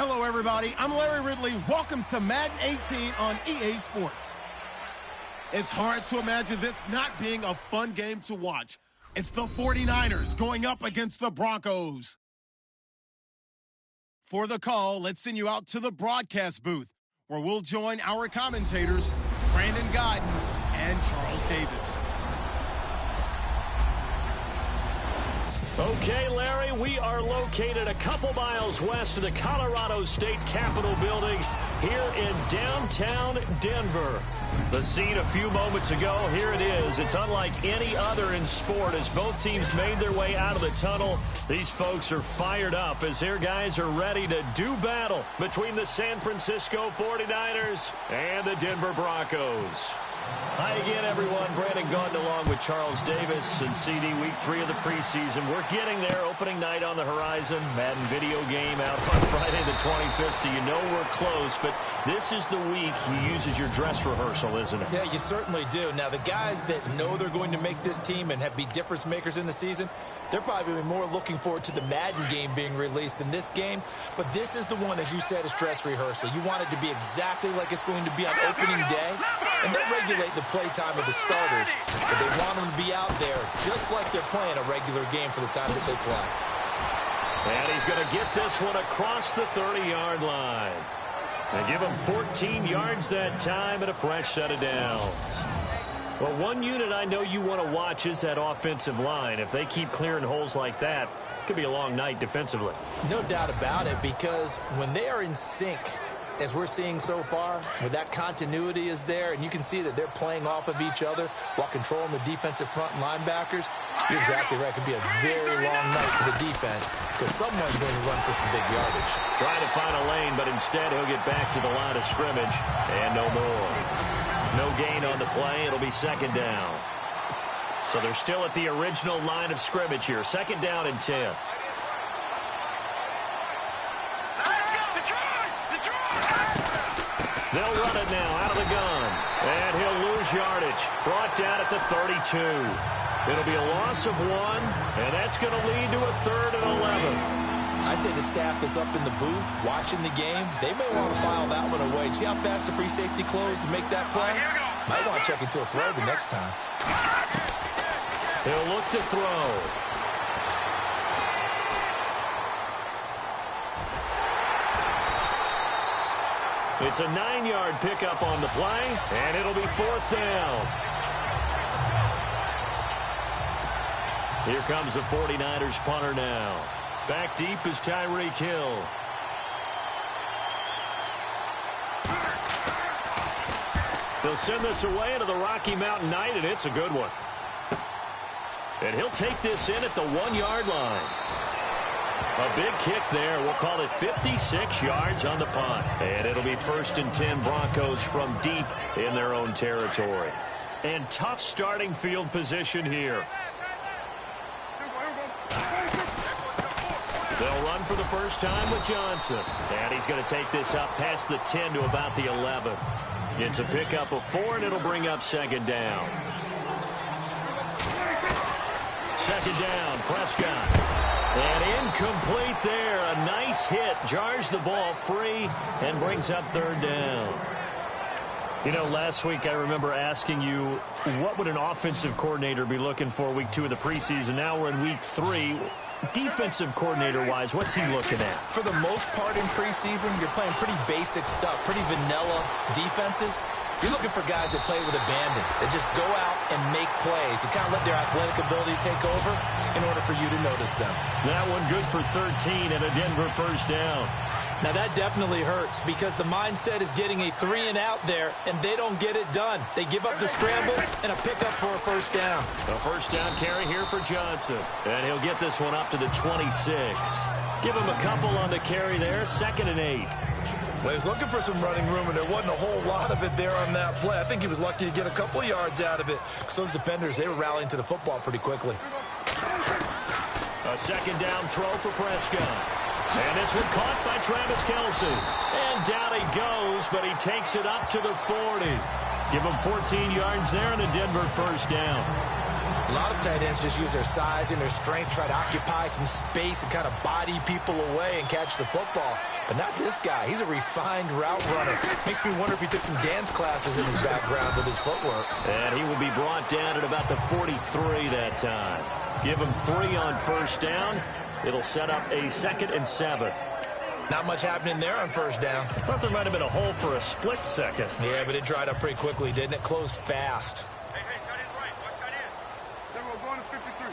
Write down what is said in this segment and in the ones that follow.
Hello, everybody. I'm Larry Ridley. Welcome to Madden 18 on EA Sports. It's hard to imagine this not being a fun game to watch. It's the 49ers going up against the Broncos. For the call, let's send you out to the broadcast booth, where we'll join our commentators, Brandon Godden and Charles Davis. Okay, Larry, we are located a couple miles west of the Colorado State Capitol building here in downtown Denver. The scene a few moments ago, here it is. It's unlike any other in sport as both teams made their way out of the tunnel. These folks are fired up as their guys are ready to do battle between the San Francisco 49ers and the Denver Broncos. Hi again, everyone. Brandon Gaudin along with Charles Davis and CD Week 3 of the preseason. We're getting there. Opening night on the horizon. Madden video game out on Friday the 25th, so you know we're close. But this is the week you use as your dress rehearsal, isn't it? Yeah, you certainly do. Now, the guys that know they're going to make this team and be difference makers in the season, they're probably more looking forward to the Madden game being released than this game. But this is the one, as you said, is dress rehearsal. You want it to be exactly like it's going to be on opening day. And they'll regulate the play time of the starters, but they want them to be out there just like they're playing a regular game for the time that they play. And he's going to get this one across the 30-yard line. And give him 14 yards that time and a fresh set of downs. Well, one unit I know you want to watch is that offensive line. If they keep clearing holes like that, it could be a long night defensively. No doubt about it, because when they are in sync, as we're seeing so far, where that continuity is there, and you can see that they're playing off of each other while controlling the defensive front linebackers, you're exactly right. It could be a very long night for the defense because someone's going to run for some big yardage. Trying to find a lane, but instead he'll get back to the line of scrimmage, and no more. No gain on the play. It'll be second down. So they're still at the original line of scrimmage here. Second down and 10. They'll run it now out of the gun. And he'll lose yardage. Brought down at the 32. It'll be a loss of 1, and that's going to lead to a 3rd and 11. I'd say the staff that's up in the booth watching the game, they may want to file that one away. See how fast the free safety closed to make that play? Might want to check into a throw the next time. He'll look to throw. It's a 9-yard pickup on the play, and it'll be 4th down. Here comes the 49ers punter now. Back deep is Tyreek Hill. They'll send this away into the Rocky Mountain Night, and it's a good one. And he'll take this in at the 1-yard line. A big kick there. We'll call it 56 yards on the punt. And it'll be 1st and 10 Broncos from deep in their own territory. And tough starting field position here. They'll run for the first time with Johnson. And he's going to take this up past the 10 to about the 11. It's a pickup of 4, and it'll bring up second down. Second down, Prescott. And incomplete there. A nice hit. Jars the ball free and brings up 3rd down. You know, last week I remember asking you, what would an offensive coordinator be looking for week 2 of the preseason? Now we're in week 3. Defensive coordinator-wise, what's he looking at? For the most part in preseason, you're playing pretty basic stuff, pretty vanilla defenses. You're looking for guys that play with abandon, that just go out and make plays. You kind of let their athletic ability take over in order for you to notice them. That one good for 13 and a Denver first down. Now that definitely hurts because the mindset is getting a 3-and-out there, and they don't get it done. They give up the scramble and a pickup for a first down. A first down carry here for Johnson. And he'll get this one up to the 26. Give him a couple on the carry there. 2nd and 8. Well, he was looking for some running room, and there wasn't a whole lot of it there on that play. I think he was lucky to get a couple yards out of it because those defenders, they were rallying to the football pretty quickly. A second down throw for Prescott. And this one caught by Travis Kelce. And down he goes, but he takes it up to the 40. Give him 14 yards there and a Denver first down. A lot of tight ends just use their size and their strength, try to occupy some space and kind of body people away and catch the football. But not this guy. He's a refined route runner. Makes me wonder if he took some dance classes in his background with his footwork. And he will be brought down at about the 43 that time. Give him 3 on first down. It'll set up a 2nd and 7. Not much happening there on first down. I thought there might have been a hole for a split second. Yeah, but it dried up pretty quickly, didn't it? Closed fast. Hey, tight end's right. Watch tight end. Then we're going to 53.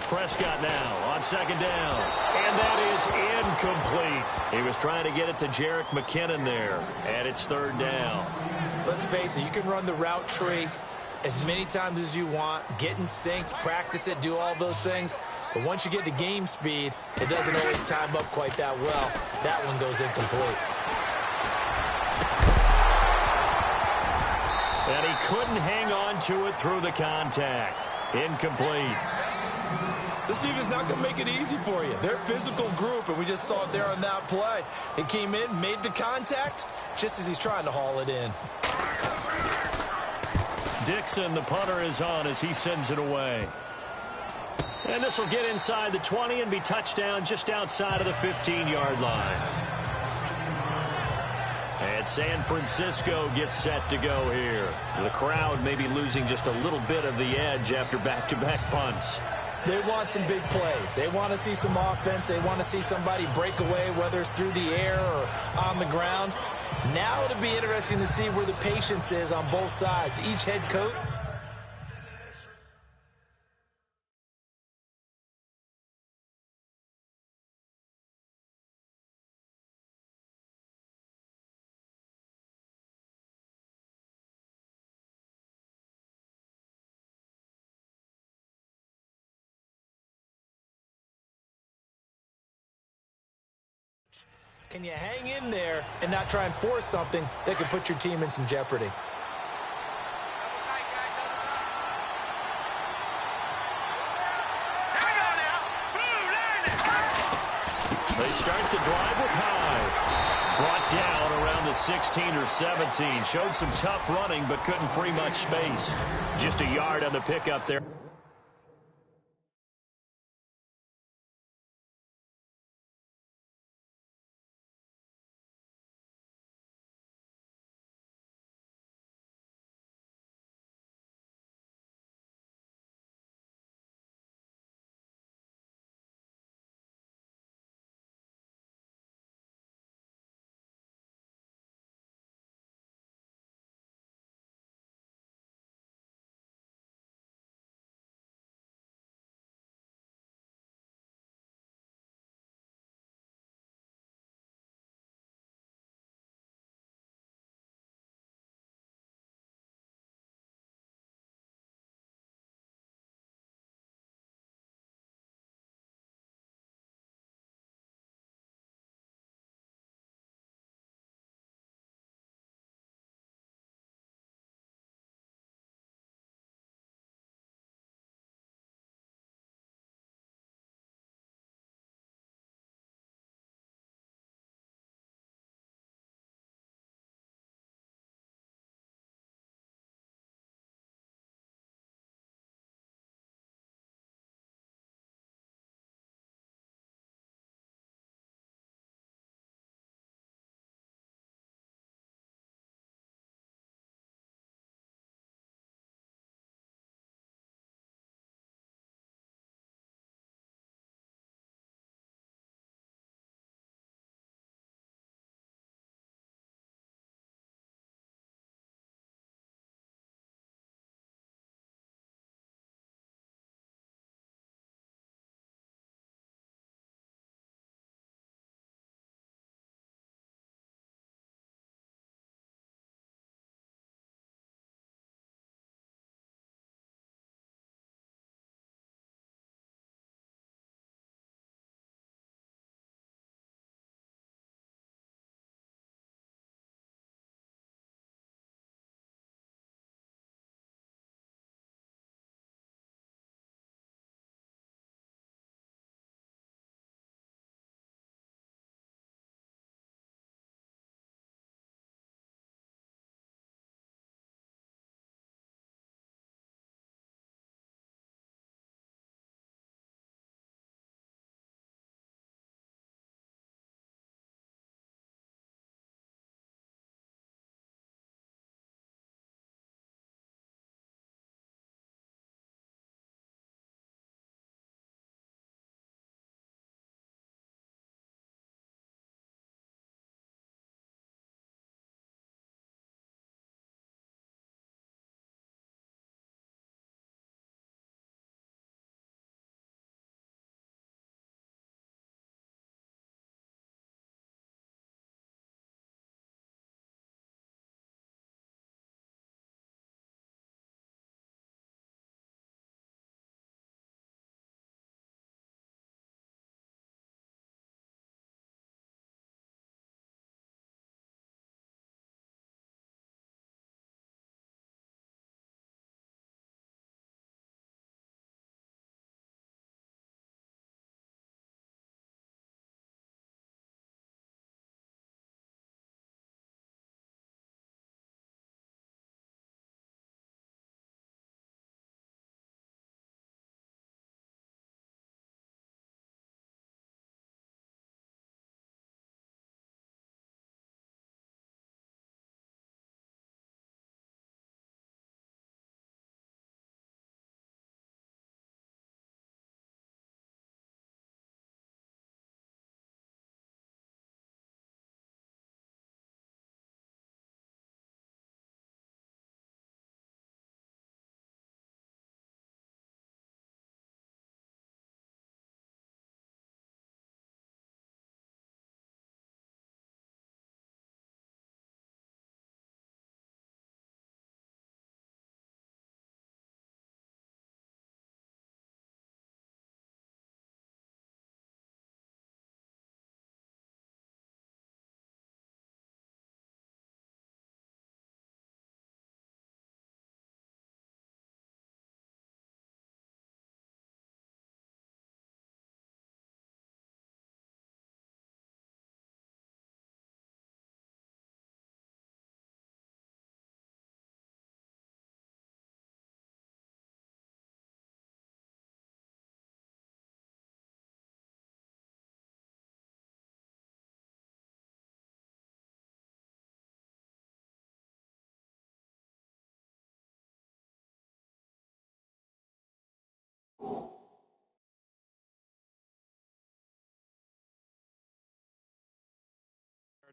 Prescott now on 2nd down. And that is incomplete. He was trying to get it to Jerick McKinnon there. And it's 3rd down. Let's face it, you can run the route tree as many times as you want, get in sync, practice it, do all those things. But once you get to game speed, it doesn't always time up quite that well. That one goes incomplete. And he couldn't hang on to it through the contact. Incomplete. This team is not going to make it easy for you. They're a physical group, and we just saw it there on that play. It came in, made the contact, just as he's trying to haul it in. Dixon, the punter, is on as he sends it away. And this will get inside the 20 and be touchdown just outside of the 15-yard line. And San Francisco gets set to go here. The crowd may be losing just a little bit of the edge after back-to-back punts. They want some big plays. They want to see some offense. They want to see somebody break away, whether it's through the air or on the ground. Now it'll be interesting to see where the patience is on both sides. Each head coach can you hang in there and not try and force something that could put your team in some jeopardy? They start the drive with Hyde. Brought down around the 16 or 17. Showed some tough running, but couldn't free much space. Just a yard on the pickup there.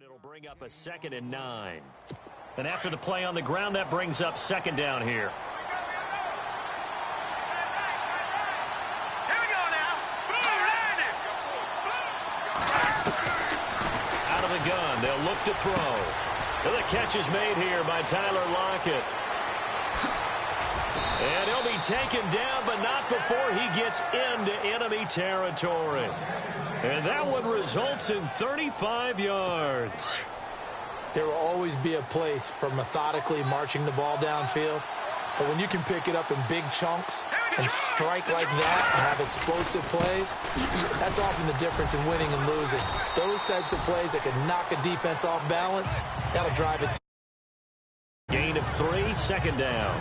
It'll bring up a 2nd and 9. And after the play on the ground, that brings up 2nd down here. Here we go now. Out of the gun, they'll look to throw. And the catch is made here by Tyler Lockett. And he'll be taken down, but not before he gets into enemy territory. And that one results in 35 yards. There will always be a place for methodically marching the ball downfield. But when you can pick it up in big chunks and strike like that and have explosive plays, that's often the difference in winning and losing. Those types of plays that can knock a defense off balance, that'll drive it. Gain of 3, 2nd down.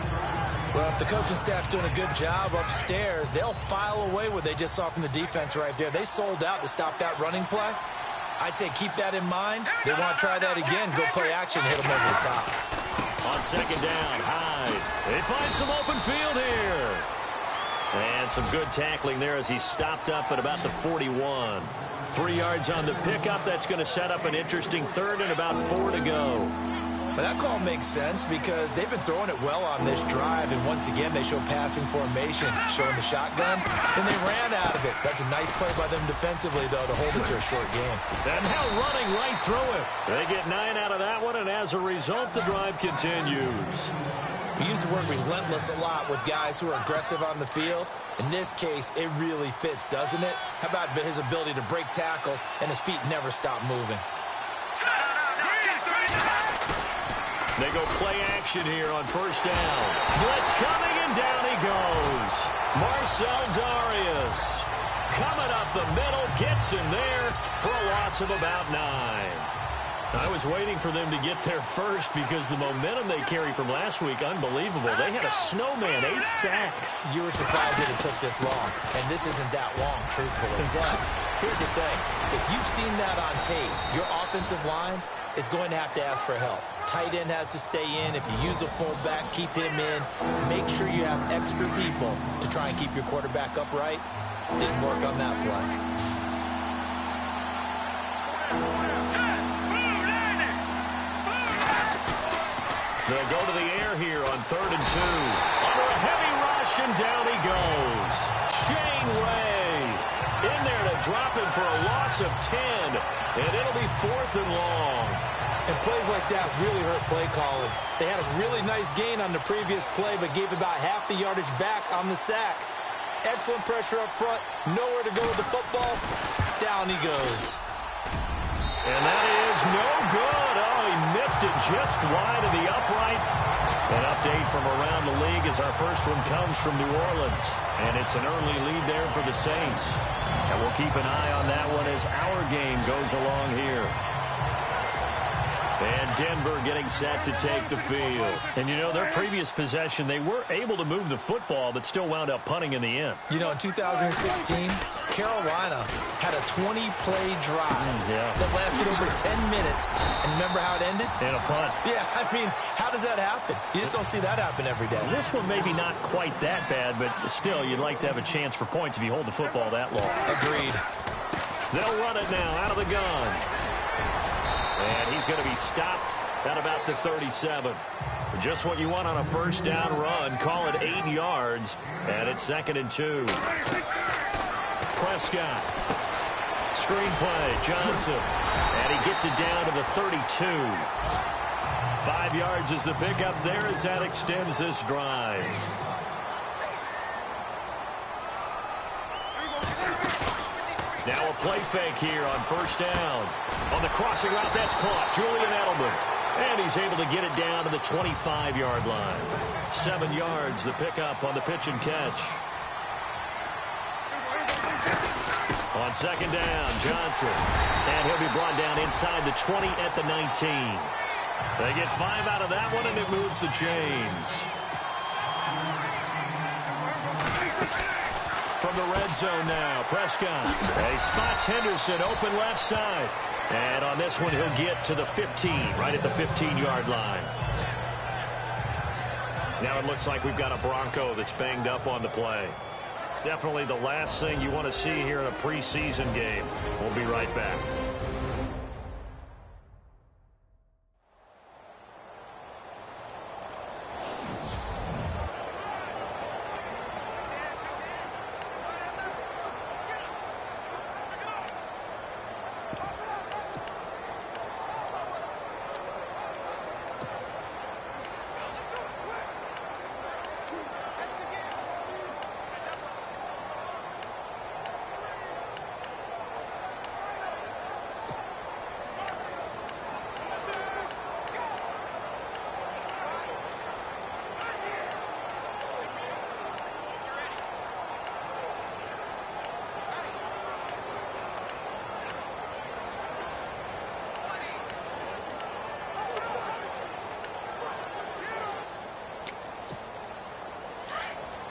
Well, if the coaching staff's doing a good job upstairs, they'll file away what they just saw from the defense right there. They sold out to stop that running play. I'd say keep that in mind. They want to try that again. Go play action, hit them over the top. On 2nd down, Hyde. They find some open field here. And some good tackling there as he stopped up at about the 41. 3 yards on the pickup. That's going to set up an interesting 3rd and about 4 to go. But that call makes sense because they've been throwing it well on this drive, and once again they show passing formation, showing the shotgun, and they ran out of it. That's a nice play by them defensively, though, to hold it to a short game. And now running right through it. They get 9 out of that one, and as a result, the drive continues. We use the word relentless a lot with guys who are aggressive on the field. In this case, it really fits, doesn't it? How about his ability to break tackles, and his feet never stop moving? They go play action here on 1st down. Blitz coming, and down he goes. Marcel Darius coming up the middle, gets him there for a loss of about 9. I was waiting for them to get there first because the momentum they carry from last week, unbelievable. They had a snowman, 8 sacks. You were surprised that it took this long, and this isn't that long, truthfully. But here's the thing. If you've seen that on tape, your offensive line is going to have to ask for help. Tight end has to stay in. If you use a fullback, keep him in. Make sure you have extra people to try and keep your quarterback upright. Didn't work on that play. They'll go to the air here on 3rd and 2. Under a heavy rush, and down he goes. Shane Ray in there to drop him for a loss of 10. And it'll be 4th and long. And plays like that really hurt play calling. They had a really nice gain on the previous play, but gave about half the yardage back on the sack. Excellent pressure up front. Nowhere to go with the football. Down he goes. And that is no good. Oh, he missed it just wide of the upright. An update from around the league as our first one comes from New Orleans. And it's an early lead there for the Saints. And we'll keep an eye on that one as our game goes along here. And Denver getting set to take the field. And, you know, their previous possession, they were able to move the football, but still wound up punting in the end. You know, in 2016, Carolina had a 20-play drive that lasted over 10 minutes. And remember how it ended? In a punt. Yeah, I mean, how does that happen? You just don't see that happen every day. This one maybe not quite that bad, but still, you'd like to have a chance for points if you hold the football that long. Agreed. They'll run it now out of the gun. And he's going to be stopped at about the 37. Just what you want on a 1st down run. Call it 8 yards. And it's 2nd and 2. Prescott. Screen play. Johnson. And he gets it down to the 32. 5 yards is the pickup there as that extends this drive. Now a play fake here on 1st down. On the crossing route, that's caught. Julian Edelman. And he's able to get it down to the 25-yard line. 7 yards, the pickup on the pitch and catch. On 2nd down, Johnson. And he'll be brought down inside the 20 at the 19. They get 5 out of that one, and it moves the chains. From the red zone now, Prescott. He spots Henderson open left side. And on this one, he'll get to the 15, right at the 15-yard line. Now it looks like we've got a Bronco that's banged up on the play. Definitely the last thing you want to see here in a preseason game. We'll be right back.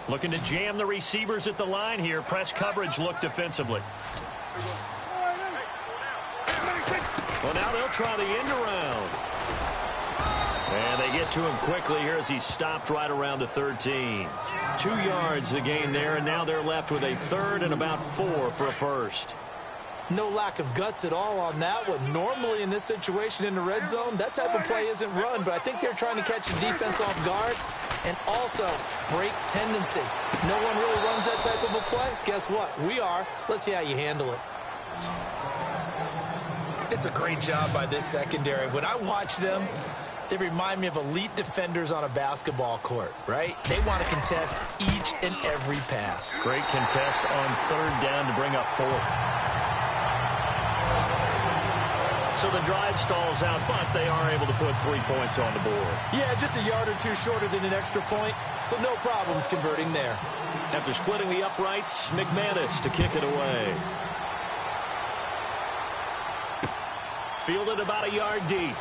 Looking to jam the receivers at the line here. Press coverage look defensively. Well, now they'll try the end around. And they get to him quickly here as he stopped right around the 13. 2 yards the gain there, and now they're left with a third and about 4 for a first. No lack of guts at all on that one. Normally in this situation in the red zone, that type of play isn't run, but I think they're trying to catch the defense off guard and also break tendency. No one really runs that type of a play. Guess what? We are. Let's see how you handle it. It's a great job by this secondary. When I watch them, they remind me of elite defenders on a basketball court, right? They want to contest each and every pass. Great contest on third down to bring up 4th. So the drive stalls out, but they are able to put 3 points on the board. Yeah, just a yard or two shorter than an extra point, so no problems converting there. After splitting the uprights, McManus to kick it away. Fielded about a yard deep.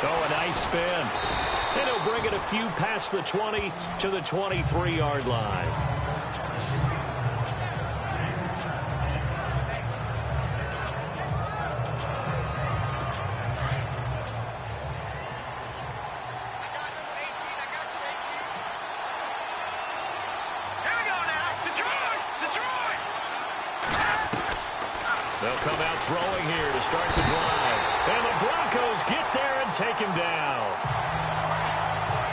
Oh, a nice spin. And he'll bring it a few past the 20 to the 23-yard line. They'll come out throwing here to start the drive. And the Broncos get there and take him down.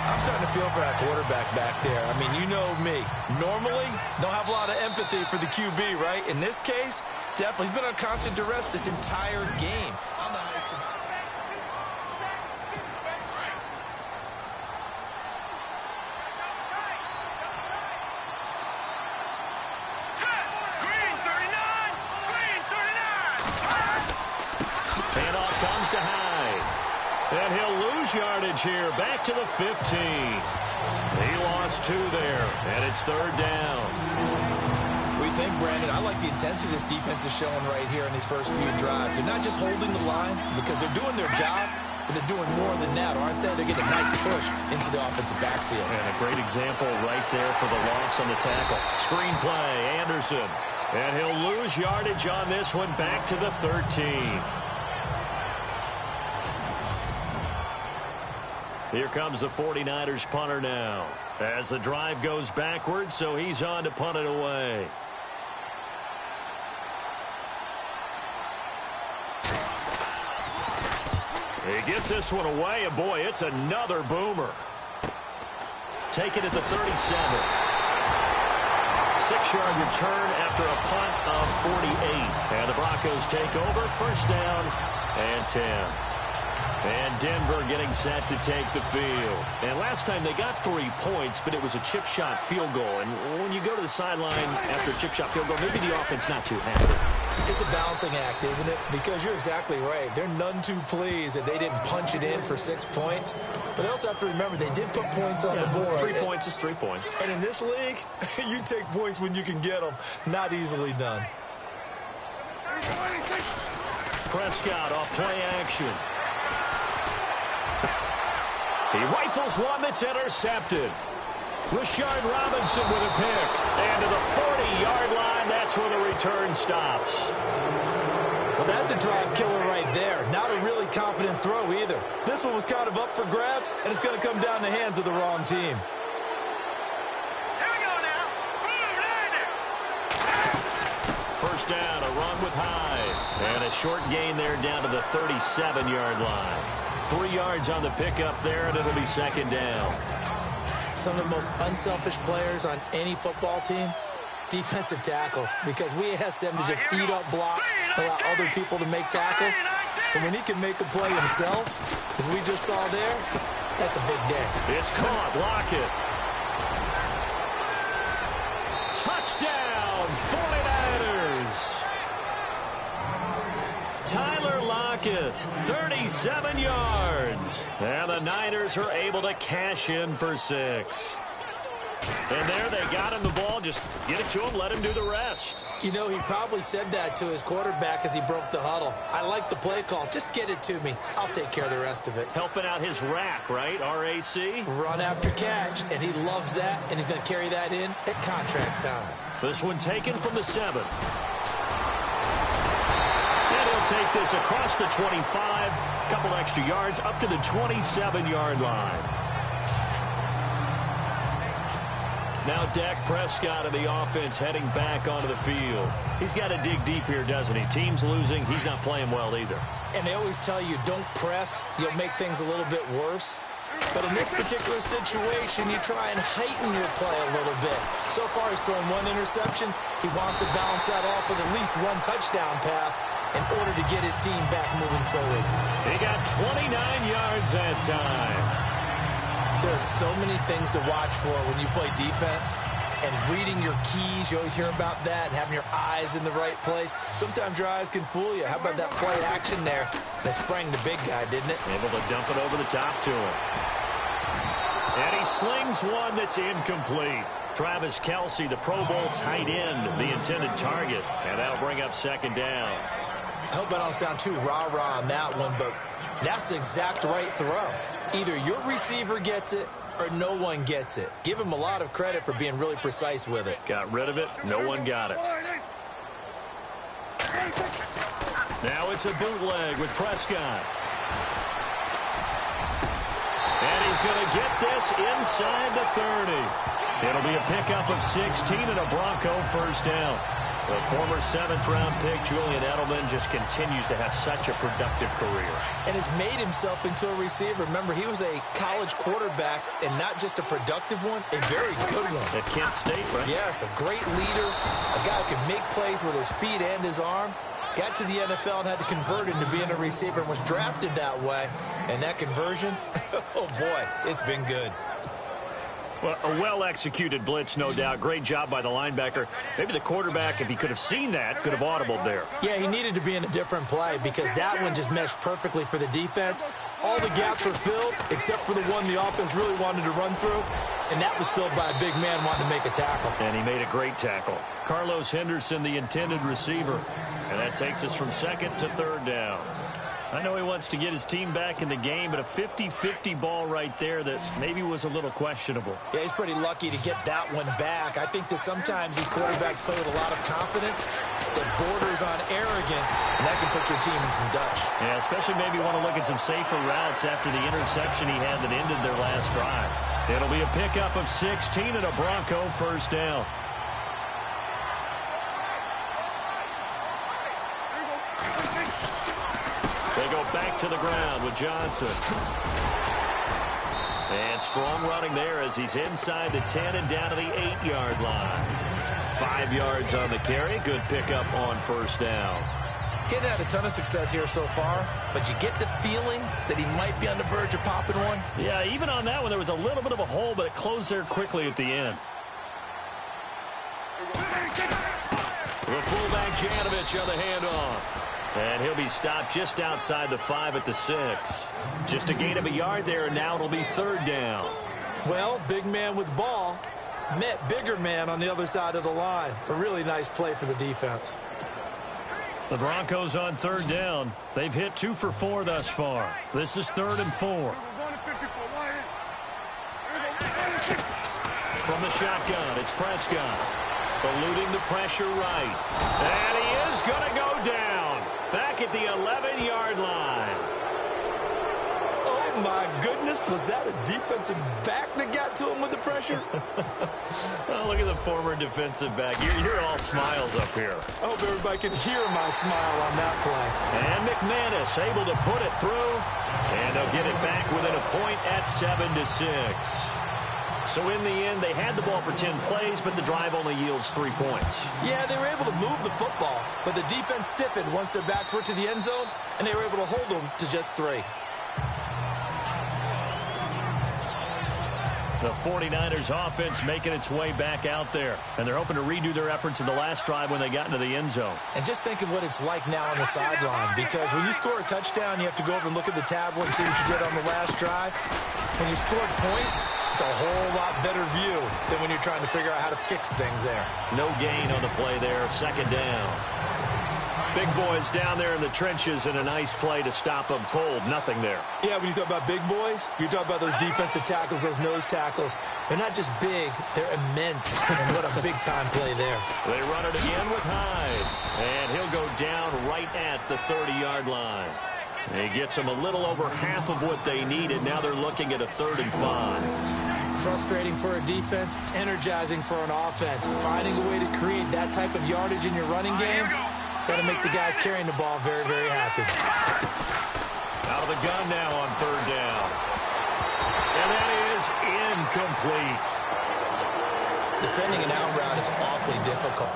I'm starting to feel for that quarterback back there. I mean, you know me. Normally, don't have a lot of empathy for the QB, right? In this case, definitely. He's been on constant duress this entire game. I don't know how he's survived. And he'll lose yardage here, back to the 15. He lost 2 there, and it's third down. What do you think, Brandon? I like the intensity this defense is showing right here in these first few drives. They're not just holding the line because they're doing their job, but they're doing more than that, aren't they? They're getting a nice push into the offensive backfield. And a great example right there for the loss on the tackle. Screen play, Anderson. And he'll lose yardage on this one, back to the 13. Here comes the 49ers punter now as the drive goes backwards, so he's on to punt it away. He gets this one away, and boy, it's another boomer. Take it at the 37. 6-yard return after a punt of 48. And the Broncos take over, first down and 10. And Denver getting set to take the field. And last time they got 3 points, but it was a chip shot field goal. And when you go to the sideline after a chip shot field goal, maybe the offense not too happy. It's a balancing act, isn't it? Because you're exactly right. They're none too pleased that they didn't punch it in for 6 points. But they also have to remember they did put points on the board. 3 points is 3 points. And in this league, you take points when you can get them. Not easily done. Prescott off play action. He rifles one that's intercepted. Rashard Robinson with a pick. And to the 40-yard line, that's where the return stops. Well, that's a drive killer right there. Not a really confident throw either. This one was kind of up for grabs, and it's going to come down the hands of the wrong team. Here we go now. First down, a run with Hyde. And a short gain there down to the 37-yard line. 3 yards on the pickup there, and it'll be second down. Some of the most unselfish players on any football team, defensive tackles, because we ask them to just eat up blocks, allow other people to make tackles. And when he can make a play himself, as we just saw there, that's a big day. It's caught. Lockett. Touchdown, 49ers. Tyler Lockett, 37 yards. And the Niners are able to cash in for 6. And there they got him the ball. Just get it to him, let him do the rest. You know, he probably said that to his quarterback as he broke the huddle. I like the play call. Just get it to me. I'll take care of the rest of it. Helping out his rack, right? RAC? Run after catch, and he loves that, and he's going to carry that in at contract time. This one taken from the 7. And he'll take this across the 25. Couple extra yards up to the 27-yard line. Now Dak Prescott of the offense heading back onto the field. He's got to dig deep here, doesn't he? Team's losing. He's not playing well either. And they always tell you, don't press. You'll make things a little bit worse. But in this particular situation, you try and heighten your play a little bit. So far, he's thrown 1 interception. He wants to balance that off with at least 1 touchdown pass in order to get his team back moving forward. He got 29 yards that time. There are so many things to watch for when you play defense. And reading your keys, you always hear about that, and having your eyes in the right place. Sometimes your eyes can fool you. How about that play action there? That sprang the big guy, didn't it? Able to dump it over the top to him. And he slings one that's incomplete. Travis Kelce, the Pro Bowl tight end, the intended target. And that'll bring up 2nd down. I hope I don't sound too rah-rah on that one, but that's the exact right throw. Either your receiver gets it or no one gets it. Give him a lot of credit for being really precise with it. Got rid of it. No one got it. Now it's a bootleg with Prescott. And he's going to get this inside the 30. It'll be a pickup of 16 and a Bronco first down. The former 7th-round pick, Julian Edelman, just continues to have such a productive career. And has made himself into a receiver. Remember, he was a college quarterback, and not just a productive one, a very good one. At Kent State, right? Yes, a great leader, a guy who can make plays with his feet and his arm. Got to the NFL and had to convert into being a receiver and was drafted that way. And that conversion, oh boy, it's been good. Well, a well-executed blitz, no doubt. Great job by the linebacker. Maybe the quarterback, if he could have seen that, could have audibled there. Yeah, he needed to be in a different play because that one just meshed perfectly for the defense. All the gaps were filled except for the one the offense really wanted to run through, and that was filled by a big man wanting to make a tackle. And he made a great tackle. Carlos Henderson, the intended receiver. And that takes us from 2nd to 3rd down. I know he wants to get his team back in the game, but a 50-50 ball right there that maybe was a little questionable. Yeah, he's pretty lucky to get that one back. I think that sometimes these quarterbacks play with a lot of confidence that borders on arrogance, and that can put your team in some dutch. Yeah, especially maybe want to look at some safer routes after the interception he had that ended their last drive. It'll be a pickup of 16 and a Bronco first down. Back to the ground with Johnson. And strong running there as he's inside the 10 and down to the 8-yard line. 5 yards on the carry. Good pickup on first down. Getting had a ton of success here so far, but you get the feeling that he might be on the verge of popping one. Yeah, even on that one, there was a little bit of a hole, but it closed there quickly at the end. The fullback Janovich on the handoff. And he'll be stopped just outside the 5 at the 6. Just a gain of a yard there, and now it'll be 3rd down. Well, big man with ball met bigger man on the other side of the line. A really nice play for the defense. The Broncos on 3rd down. They've hit 2 for 4 thus far. This is 3rd and 4. From the shotgun, it's Prescott. Eluding the pressure right. And he is going to go down. Back at the 11-yard line. Oh, my goodness. Was that a defensive back that got to him with the pressure? Oh, look at the former defensive back. You're all smiles up here. I hope everybody can hear my smile on that play. And McManus able to put it through. And they'll get it back within a point at 7-6. So in the end, they had the ball for 10 plays, but the drive only yields 3 points. Yeah, they were able to move the football, but the defense stiffened once their backs were to the end zone, and they were able to hold them to just 3. The 49ers offense making its way back out there, and they're hoping to redo their efforts in the last drive when they got into the end zone. And just think of what it's like now on the sideline, because when you score a touchdown, you have to go over and look at the tablet and see what you did on the last drive. When you scored points, It's a whole lot better view than when you're trying to figure out how to fix things there. No gain on the play there. Second down. Big boys down there in the trenches, and a nice play to stop them cold. Nothing there. Yeah, when you talk about big boys, you talk about those defensive tackles, those nose tackles. They're not just big, they're immense. And what a big-time play there. They run it again with Hyde. And he'll go down right at the 30-yard line. He gets them a little over half of what they needed. Now they're looking at a 3rd and 5. Frustrating for a defense, energizing for an offense. Finding a way to create that type of yardage in your running game, got to make the guys carrying the ball very, very happy. Out of the gun now on 3rd down. And that is incomplete. Defending an out route is awfully difficult.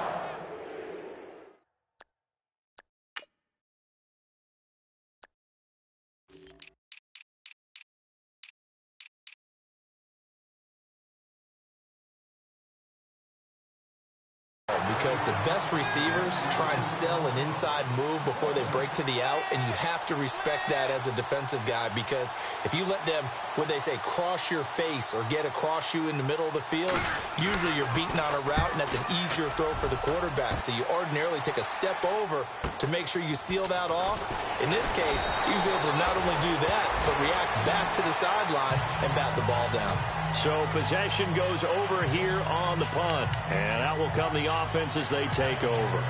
Because the best receivers try and sell an inside move before they break to the out, and you have to respect that as a defensive guy, because if you let them, what they say, cross your face or get across you in the middle of the field, usually you're beaten on a route, and that's an easier throw for the quarterback. So you ordinarily take a step over to make sure you seal that off. In this case, he was able to not only do that, but react back to the sideline and bat the ball down. So possession goes over here on the punt. And out will come the offense as they take over.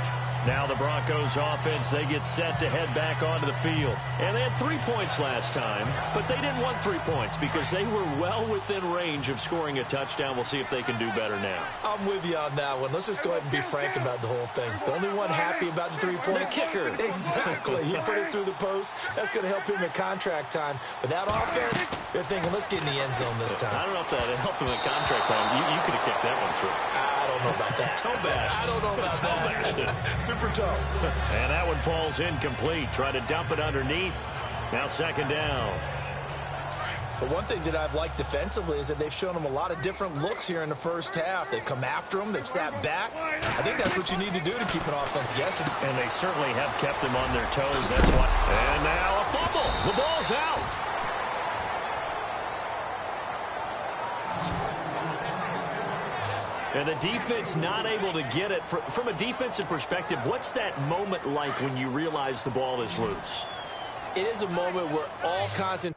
Now the Broncos offense, they get set to head back onto the field. And they had 3 points last time, but they didn't want 3 points because they were well within range of scoring a touchdown. We'll see if they can do better now. I'm with you on that one. Let's just go ahead and be frank about the whole thing. The only one happy about the 3-point. The kicker. Exactly. He put it through the post. That's going to help him in contract time. But that offense, they're thinking, let's get in the end zone this time. I don't know if that helped him in contract time. You could have kicked that one through. I don't know about that. Toe bash. I don't know about that. Super toe. And that one falls incomplete. Try to dump it underneath. Now 2nd down. But one thing that I've liked defensively is that they've shown them a lot of different looks here in the first half. They've come after them. They've sat back. I think that's what you need to do to keep an offense guessing. And they certainly have kept them on their toes. That's what. And now a fumble. The ball's out. And the defense not able to get it. From a defensive perspective, what's that moment like when you realize the ball is loose? It is a moment where all kinds of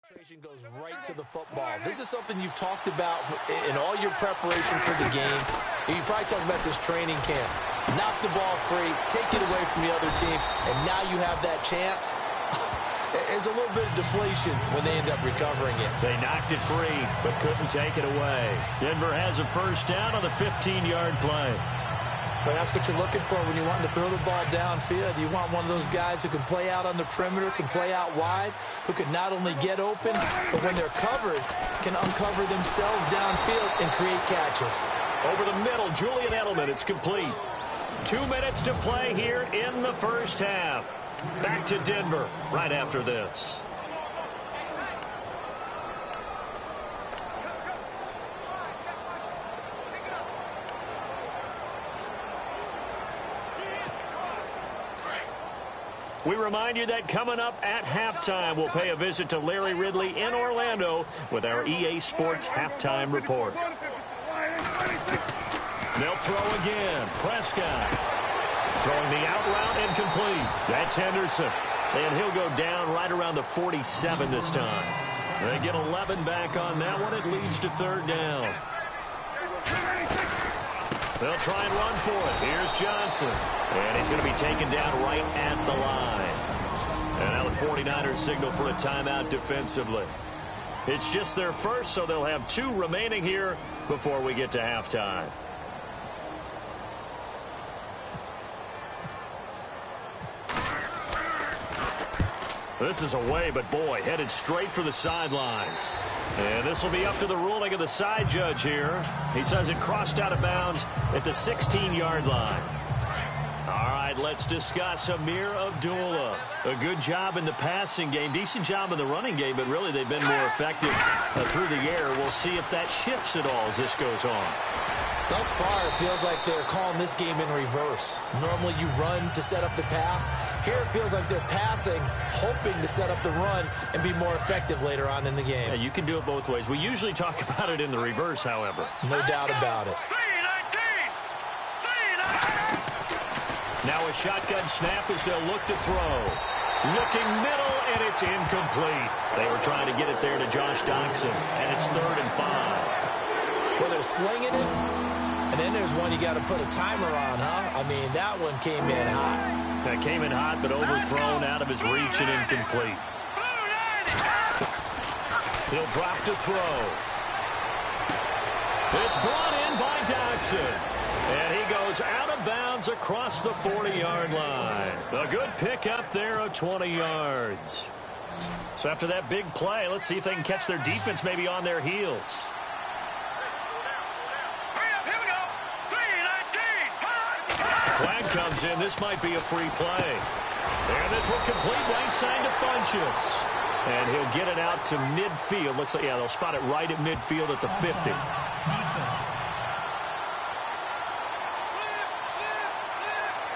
Goes right to the football. This is something you've talked about in all your preparation for the game. You probably talked about this training camp. Knock the ball free, take it away from the other team, and now you have that chance. There's a little bit of deflation when they end up recovering it. They knocked it free, but couldn't take it away. Denver has a first down on the 15-yard play. But that's what you're looking for when you want to throw the ball downfield. You want one of those guys who can play out on the perimeter, can play out wide, who can not only get open, but when they're covered, can uncover themselves downfield and create catches. Over the middle, Julian Edelman, it's complete. 2 minutes to play here in the first half. Back to Denver right after this. We remind you that coming up at halftime, we'll pay a visit to Larry Ridley in Orlando with our EA Sports Halftime Report. They'll throw again. Prescott throwing the out route incomplete. That's Henderson. And he'll go down right around the 47 this time. They get 11 back on that one. It leads to third down. They'll try and run for it. Here's Johnson. And he's going to be taken down right at the line. And now the 49ers signal for a timeout defensively. It's just their first, so they'll have 2 remaining here before we get to halftime. This is away, but boy, headed straight for the sidelines. And this will be up to the ruling of the side judge here. He says it crossed out of bounds at the 16-yard line. All right, let's discuss Amir Abdullah. A good job in the passing game, decent job in the running game, but really they've been more effective through the air. We'll see if that shifts at all as this goes on. Thus far, it feels like they're calling this game in reverse. Normally you run to set up the pass. Here it feels like they're passing, hoping to set up the run and be more effective later on in the game. Yeah, you can do it both ways. We usually talk about it in the reverse, however. No doubt about it. Now a shotgun snap as they'll look to throw. Looking middle, and it's incomplete. They were trying to get it there to Josh Doctson, and it's 3rd and 5. Well, they're slinging it, and then there's one you got to put a timer on, huh? I mean, that one came in hot. That came in hot, but overthrown out of his reach and incomplete. He'll drop to throw. It's brought in by Doctson. And he goes out of bounds across the 40-yard line. A good pickup there of 20 yards. So after that big play, let's see if they can catch their defense maybe on their heels. Flag comes in. This might be a free play. And this will complete right side to Funchess. And he'll get it out to midfield. Looks like, yeah, they'll spot it right at midfield at the 50.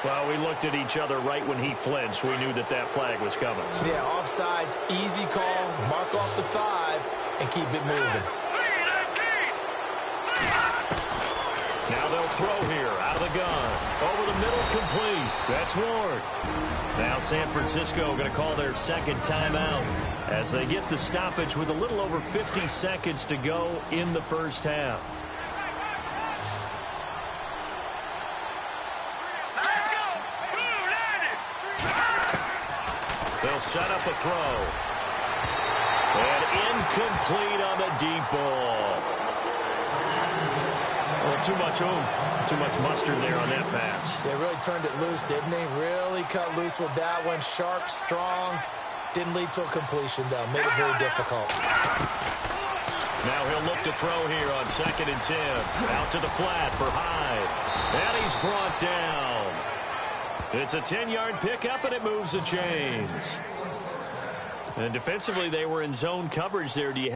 Well, we looked at each other right when he flinched. We knew that that flag was coming. Yeah, offsides, easy call, mark off the 5, and keep it moving. Now they'll throw here, out of the gun. Over the middle, complete. That's Ward. Now San Francisco going to call their second timeout as they get the stoppage with a little over 50 seconds to go in the first half. They'll set up a throw. And incomplete on the deep ball. Well, too much oomph, too much mustard there on that pass. They really turned it loose, didn't they? Really cut loose with that one. Sharp, strong. Didn't lead to a completion, though. Made it very difficult. Now he'll look to throw here on 2nd and 10. Out to the flat for Hyde. And he's brought down. It's a 10-yard pickup, and it moves the chains. And defensively, they were in zone coverage there. Do you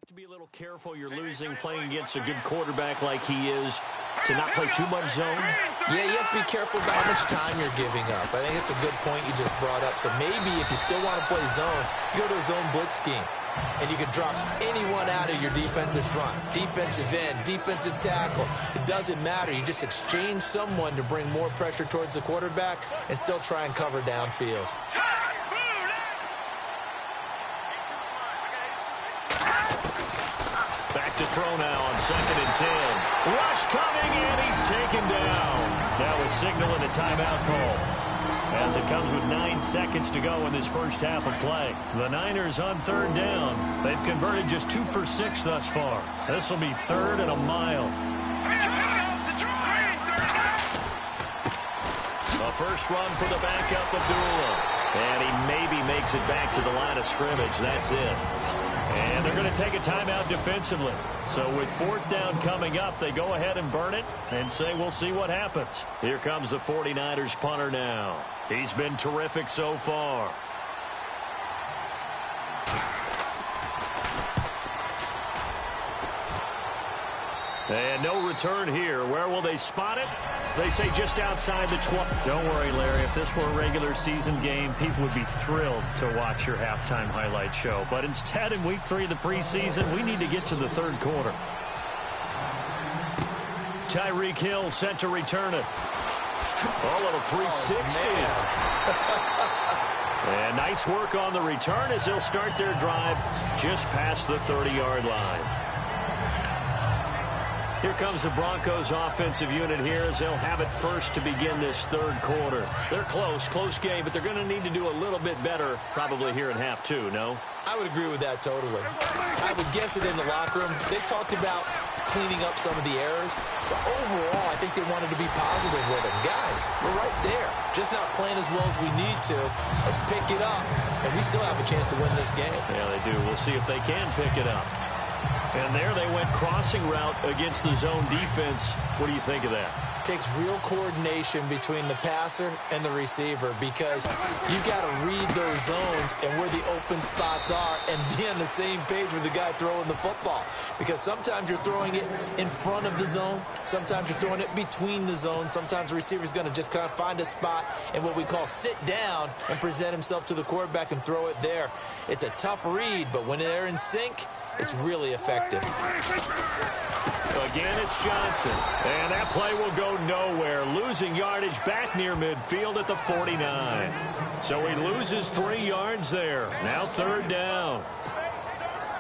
To be a little careful, you're losing playing against a good quarterback like he is, to not play too much zone. Yeah, you have to be careful about how much time you're giving up. I think it's a good point you just brought up. So maybe if you still want to play zone, you go to a zone blitz scheme. And you can drop anyone out of your defensive front. Defensive end, defensive tackle. It doesn't matter. You just exchange someone to bring more pressure towards the quarterback and still try and cover downfield. Back to throw now on 2nd and 10. Rush coming, and he's taken down. That was signaling a timeout call, as it comes with 9 seconds to go in this first half of play. The Niners on 3rd down. They've converted just 2 for 6 thus far. This will be 3rd and a mile. The first run for the backup, Abdullah. And he maybe makes it back to the line of scrimmage. That's it. And they're going to take a timeout defensively. So with 4th down coming up, they go ahead and burn it and say we'll see what happens. Here comes the 49ers punter now. He's been terrific so far. And no return here. Where will they spot it? They say just outside the 20. Don't worry, Larry. If this were a regular season game, people would be thrilled to watch your halftime highlight show. But instead, in week 3 of the preseason, we need to get to the 3rd quarter. Tyreek Hill set to return it. Oh, little 360. And nice work on the return as they'll start their drive just past the 30-yard line. Here comes the Broncos offensive unit here as they'll have it first to begin this 3rd quarter. They're close game, but they're going to need to do a little bit better probably here in half 2, no? I would agree with that totally. I would guess it in the locker room. They talked about cleaning up some of the errors, but overall, I think they wanted to be positive with them. Guys, we're right there. Just not playing as well as we need to. Let's pick it up, and we still have a chance to win this game. Yeah, they do. We'll see if they can pick it up. And there they went crossing route against the zone defense. What do you think of that? Takes real coordination between the passer and the receiver because you got to read those zones and where the open spots are and be on the same page with the guy throwing the football. Because sometimes you're throwing it in front of the zone. Sometimes you're throwing it between the zones. Sometimes the receiver's going to just kind of find a spot and what we call sit down and present himself to the quarterback and throw it there. It's a tough read, but when they're in sync, it's really effective. Again, it's Johnson. And that play will go nowhere. Losing yardage back near midfield at the 49. So he loses 3 yards there. Now 3rd down.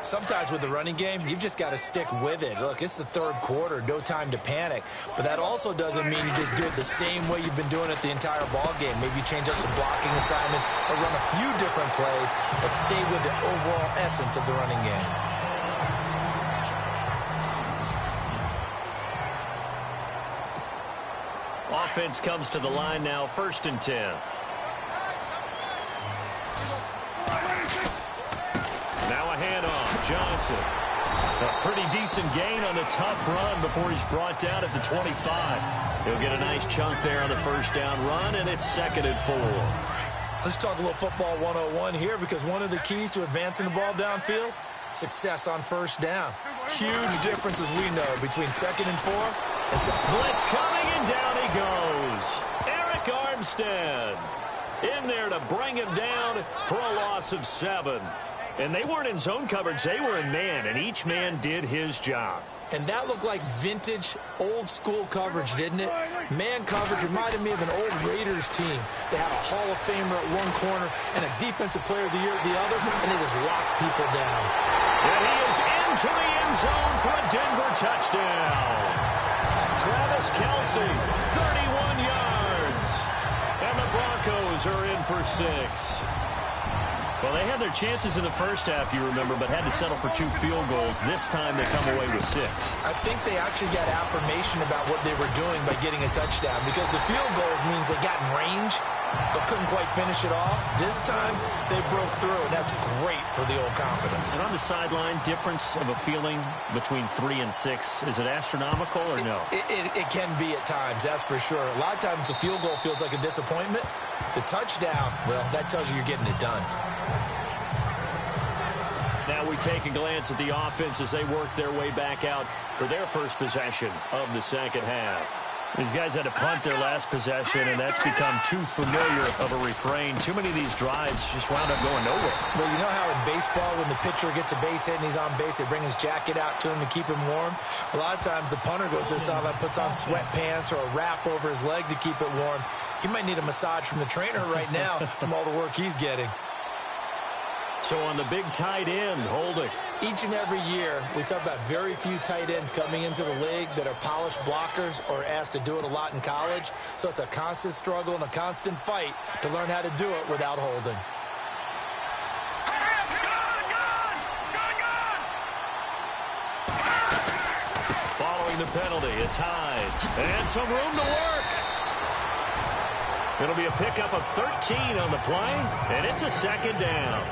Sometimes with the running game, you've just got to stick with it. Look, it's the 3rd quarter, no time to panic. But that also doesn't mean you just do it the same way you've been doing it the entire ball game. Maybe you change up some blocking assignments or run a few different plays, but stay with the overall essence of the running game. Offense comes to the line now, 1st and 10. Now a handoff, Johnson. A pretty decent gain on the tough run before he's brought down at the 25. He'll get a nice chunk there on the 1st down run, and it's 2nd and 4. Let's talk a little football 101 here because one of the keys to advancing the ball downfield, success on 1st down. Huge difference, as we know, between 2nd and 4 and blitz coming, and down he goes. Eric Armstead in there to bring him down for a loss of 7. And they weren't in zone coverage. They were in man, and each man did his job. And that looked like vintage, old-school coverage, didn't it? Man coverage reminded me of an old Raiders team. They had a Hall of Famer at one corner and a Defensive Player of the Year at the other, and they just locked people down. And he is into the end zone for a Denver touchdown. Travis Kelce, 31 yards. And the Broncos are in for 6. Well, they had their chances in the first half, you remember, but had to settle for 2 field goals. This time they come away with 6. I think they actually got affirmation about what they were doing by getting a touchdown because the field goals means they got in range but couldn't quite finish it off. This time they broke through, and that's great for the old confidence. And on the sideline, difference of a feeling between 3 and 6, is it astronomical or no? It can be at times, that's for sure. A lot of times the field goal feels like a disappointment. The touchdown, well, that tells you you're getting it done. Now we take a glance at the offense as they work their way back out for their first possession of the second half. These guys had to punt their last possession, and that's become too familiar of a refrain. Too many of these drives just wound up going nowhere. Well, you know how in baseball, when the pitcher gets a base hit and he's on base, they bring his jacket out to him to keep him warm? A lot of times the punter goes to the sideline, puts on sweatpants or a wrap over his leg to keep it warm. He might need a massage from the trainer right now from all the work he's getting. So on the big tight end, Holding. Each and every year, we talk about very few tight ends coming into the league that are polished blockers or asked to do it a lot in college. So it's a constant struggle and a constant fight to learn how to do it without Holding. Following the penalty, it's Hyde. And some room to work. It'll be a pickup of 13 on the play, and it's a second down.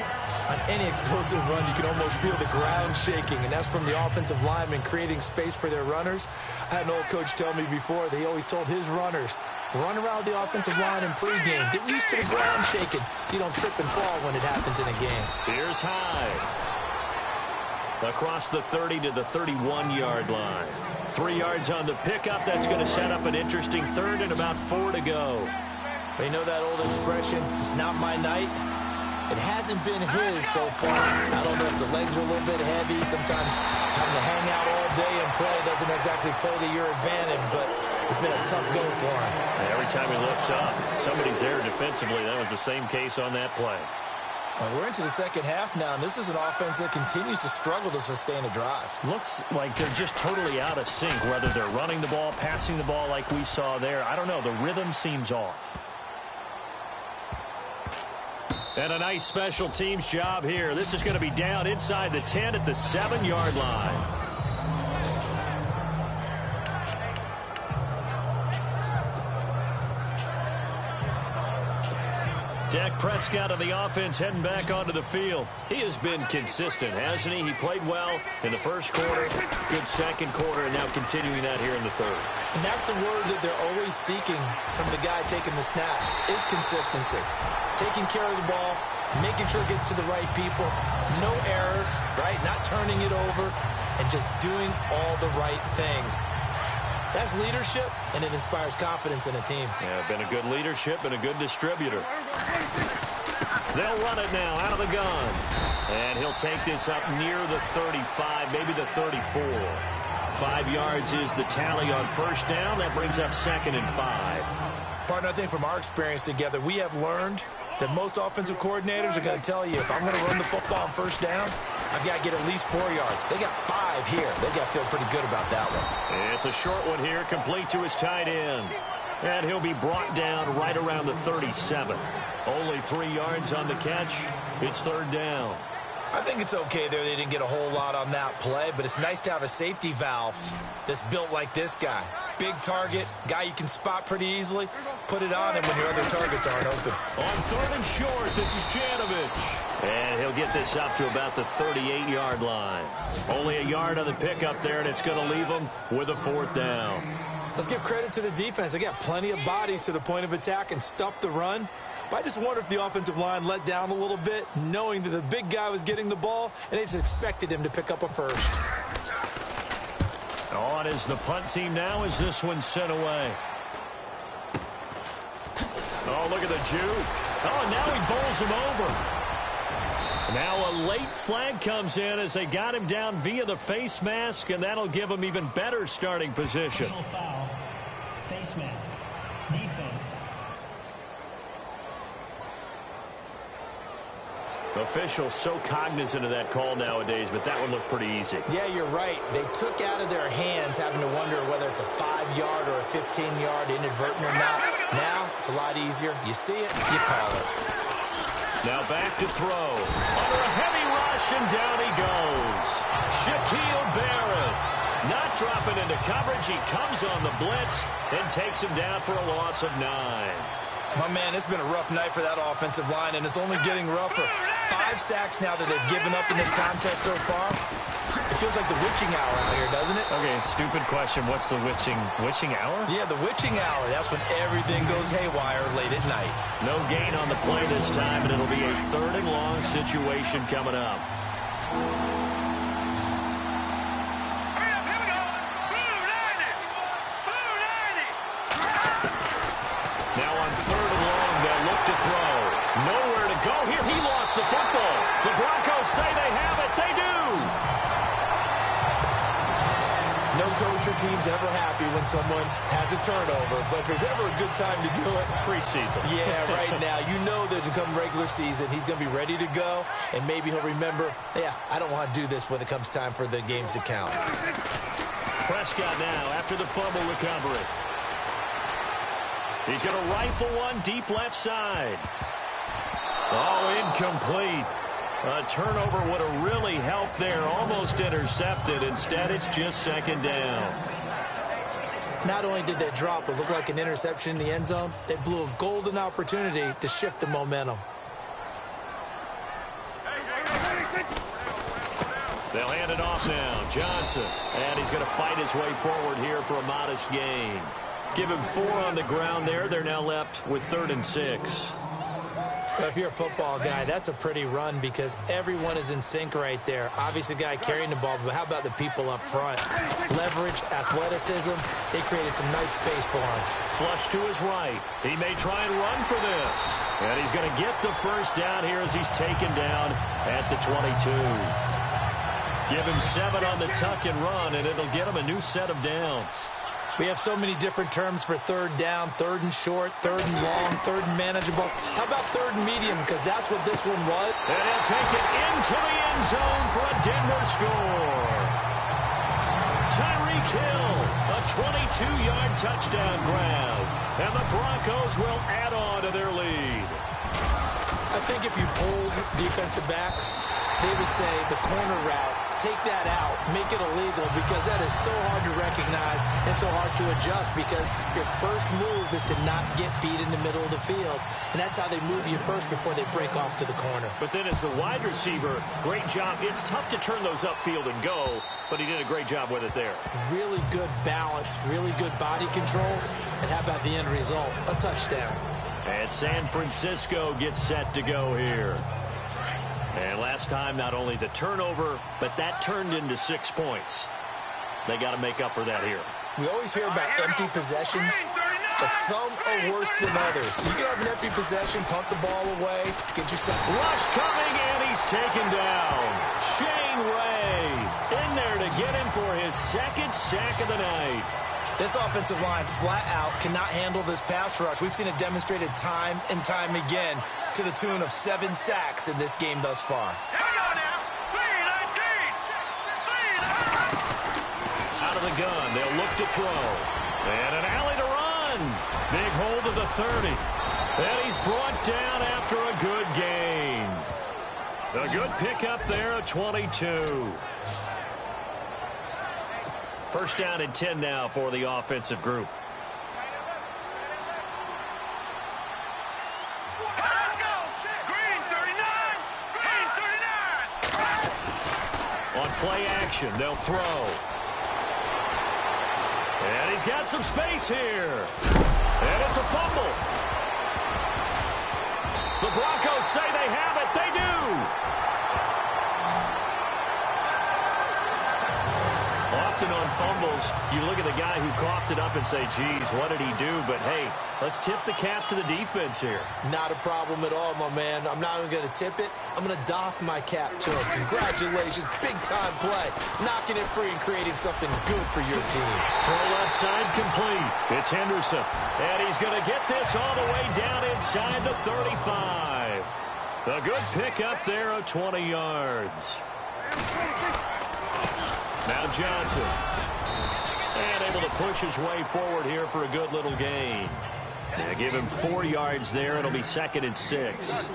On any explosive run, you can almost feel the ground shaking, and that's from the offensive linemen creating space for their runners. I had an old coach tell me before that he always told his runners, run around the offensive line in pregame. Get used to the ground shaking so you don't trip and fall when it happens in a game. Here's Hyde. Across the 30 to the 31-yard line. 3 yards on the pickup. That's going to set up an interesting third and about 4 to go. But you know that old expression, it's not my night? It hasn't been his so far. I don't know if the legs are a little bit heavy. Sometimes having to hang out all day and play doesn't exactly play to your advantage, but it's been a tough go for him. And every time he looks up, somebody's there defensively. That was the same case on that play. Well, we're into the second half now, and this is an offense that continues to struggle to sustain a drive. Looks like they're just totally out of sync, whether they're running the ball, passing the ball like we saw there. I don't know. The rhythm seems off. And a nice special teams job here. This is going to be down inside the 10 at the 7-yard line. Dak Prescott of the offense heading back onto the field. He has been consistent, hasn't he? He played well in the first quarter, good second quarter, and now continuing that here in the third. And that's the word that they're always seeking from the guy taking the snaps, is consistency. Taking care of the ball, making sure it gets to the right people, no errors, right? Not turning it over, and just doing all the right things. That's leadership, and it inspires confidence in a team. Yeah, been a good leadership and a good distributor. They'll run it now out of the gun. And he'll take this up near the 35, maybe the 34. 5 yards is the tally on first down. That brings up 2nd and 5. Partner, I think from our experience together, we have learned that most offensive coordinators are going to tell you, if I'm going to run the football on first down, I've got to get at least 4 yards. They got 5 here. They got to feel pretty good about that one. It's a short one here, complete to his tight end. And he'll be brought down right around the 37. Only 3 yards on the catch. It's 3rd down. I think it's okay there. They didn't get a whole lot on that play, but it's nice to have a safety valve that's built like this guy. Big target, guy you can spot pretty easily. Put it on him when your other targets aren't open. On 3rd and short, this is Janovich. And he'll get this up to about the 38-yard line. Only a yard on the pickup there, and it's going to leave him with a 4th down. Let's give credit to the defense. They got plenty of bodies to the point of attack and stuffed the run. But I just wonder if the offensive line let down a little bit, knowing that the big guy was getting the ball, and they just expected him to pick up a first. On is the punt team now as this one's sent away. Oh, look at the juke. Oh, and now he bowls him over. Now a late flag comes in as they got him down via the face mask, and that'll give him even better starting position. Foul. Face mask. Defense. Officials so cognizant of that call nowadays, but that one looked pretty easy. Yeah, you're right. They took out of their hands having to wonder whether it's a 5-yard or a 15-yard inadvertent or not. Now, it's a lot easier. You see it, you call it. Now back to throw. Under a heavy rush, and down he goes. Shaquille Barrett. Not dropping into coverage. He comes on the blitz and takes him down for a loss of 9. My man, it's been a rough night for that offensive line, and it's only getting rougher. 5 sacks now that they've given up in this contest so far. It feels like the witching hour out here, doesn't it? Okay, stupid question. What's the witching hour? Yeah, the witching hour. That's when everything goes haywire late at night. No gain on the play this time, and it'll be a 3rd and long situation coming up. lost the football. The Broncos say they have it. They do. No coach or team's ever happy when someone has a turnover, but if there's ever a good time to do it, preseason. Yeah, right now. You know that to come regular season, he's going to be ready to go, and maybe he'll remember, yeah, I don't want to do this when it comes time for the games to count. Prescott now after the fumble recovery. He's going to rifle one deep left side. Oh, incomplete. A turnover would have really helped there. Almost intercepted. Instead, it's just second down. Not only did they drop what looked like an interception in the end zone, they blew a golden opportunity to shift the momentum. They'll hand it off now. Johnson. And he's going to fight his way forward here for a modest gain. Give him 4 on the ground there. They're now left with 3rd and 6. If you're a football guy, that's a pretty run because everyone is in sync right there. Obviously, the guy carrying the ball, but how about the people up front? Leverage, athleticism, they created some nice space for him. Flush to his right. He may try and run for this. And he's going to get the first down here as he's taken down at the 22. Give him 7 on the tuck and run, and it'll get him a new set of downs. We have so many different terms for 3rd down, 3rd and short, 3rd and long, 3rd and manageable. How about 3rd and medium? Because that's what this one was. And he'll take it into the end zone for a Denver score. Tyreek Hill, a 22-yard touchdown grab. And the Broncos will add on to their lead. I think if you polled defensive backs, they would say the corner route, take that out, make it illegal, because that is so hard to recognize and so hard to adjust because your first move is to not get beat in the middle of the field. And that's how they move you first before they break off to the corner. But then as the wide receiver, great job. It's tough to turn those upfield and go, but he did a great job with it there. Really good balance, really good body control. And how about the end result? A touchdown. And San Francisco gets set to go here. And last time, not only the turnover, but that turned into 6 points. They got to make up for that here. We always hear about empty possessions, but some are worse than others. You can have an empty possession, punt the ball away, get yourself... Rush coming, and he's taken down. Shane Ray in there to get him for his 2nd sack of the night. This offensive line flat out cannot handle this pass rush. We've seen it demonstrated time and time again to the tune of 7 sacks in this game thus far. Out of the gun, they'll look to throw. And an alley to run. Big hold of the 30. And he's brought down after a good gain. A good pickup there at 22. First down and 10 now for the offensive group. Let's go! Green 39! Green 39! On play action, they'll throw. And he's got some space here. And it's a fumble. The Broncos say they have it. They do. Often on fumbles, you look at the guy who coughed it up and say, geez, what did he do? But, hey, let's tip the cap to the defense here. Not a problem at all, my man. I'm not even going to tip it. I'm going to doff my cap to him. Congratulations. Big-time play. Knocking it free and creating something good for your team. Throw left side complete. It's Henderson. And he's going to get this all the way down inside the 35. A good pickup there of 20 yards. Now Johnson. And able to push his way forward here for a good little gain. They give him 4 yards there. It'll be 2nd and 6.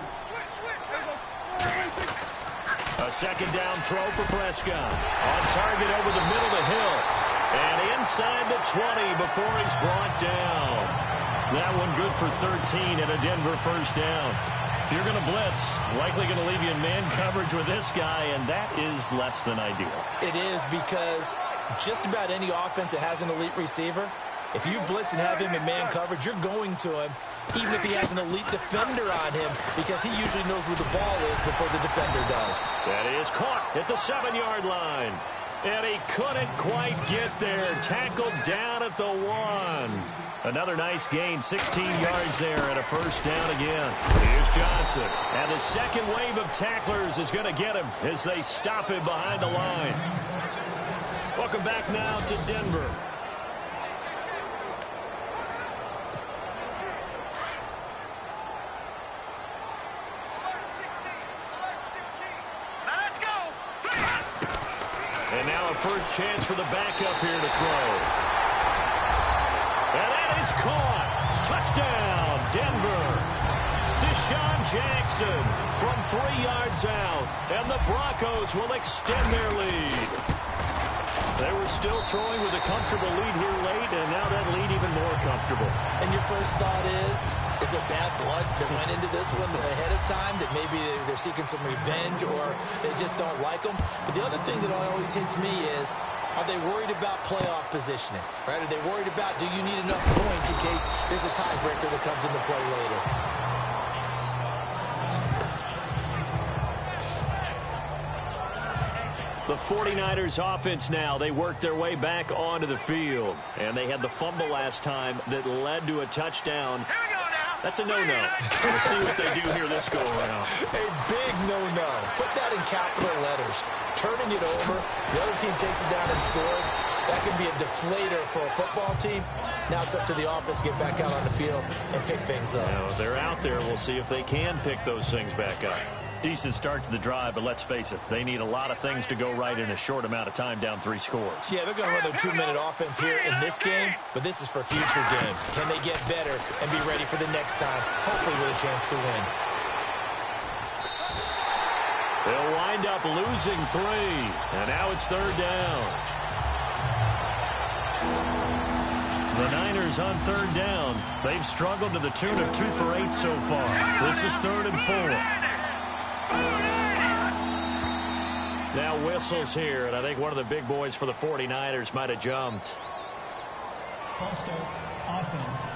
A second down throw for Prescott. On target over the middle to Hill. And inside the 20 before he's brought down. That one good for 13 and a Denver first down. If you're going to blitz, likely going to leave you in man coverage with this guy, and that is less than ideal. It is because just about any offense that has an elite receiver, if you blitz and have him in man coverage, you're going to him, even if he has an elite defender on him, because he usually knows where the ball is before the defender does. That is caught at the 7-yard line. And he couldn't quite get there. Tackled down at the 1. Another nice gain, 16 yards there and a first down again. Here's Johnson. And the second wave of tacklers is going to get him as they stop him behind the line. Welcome back now to Denver. Let's go. And now a first chance for the backup here to throw. And that is caught. Touchdown, Denver. Deshaun Jackson from 3 yards out. And the Broncos will extend their lead. They were still throwing with a comfortable lead here late, and now that lead even more comfortable. And your first thought is there bad blood that went into this one ahead of time, that maybe they're seeking some revenge or they just don't like them? But the other thing that always hits me is, are they worried about playoff positioning? Right? Are they worried about, do you need enough points in case there's a tiebreaker that comes into play later? The 49ers offense now, they worked their way back onto the field. And they had the fumble last time that led to a touchdown. Here we go now. That's a no-no. We'll see what they do here this go-around. A big no-no. Put that in capital letters. Turning it over, the other team takes it down and scores. That can be a deflator for a football team. Now it's up to the offense to get back out on the field and pick things up. Now, they're out there. We'll see if they can pick those things back up. Decent start to the drive, but let's face it, they need a lot of things to go right in a short amount of time, down 3 scores. Yeah, they're going to run their 2-minute offense here in this game, but this is for future games. Can they get better and be ready for the next time, hopefully with a chance to win? They'll wind up losing 3, and now it's 3rd down. The Niners on 3rd down. They've struggled to the tune of 2 for 8 so far. This is 3rd and 4. Now whistles here, and I think one of the big boys for the 49ers might have jumped. False start, offense.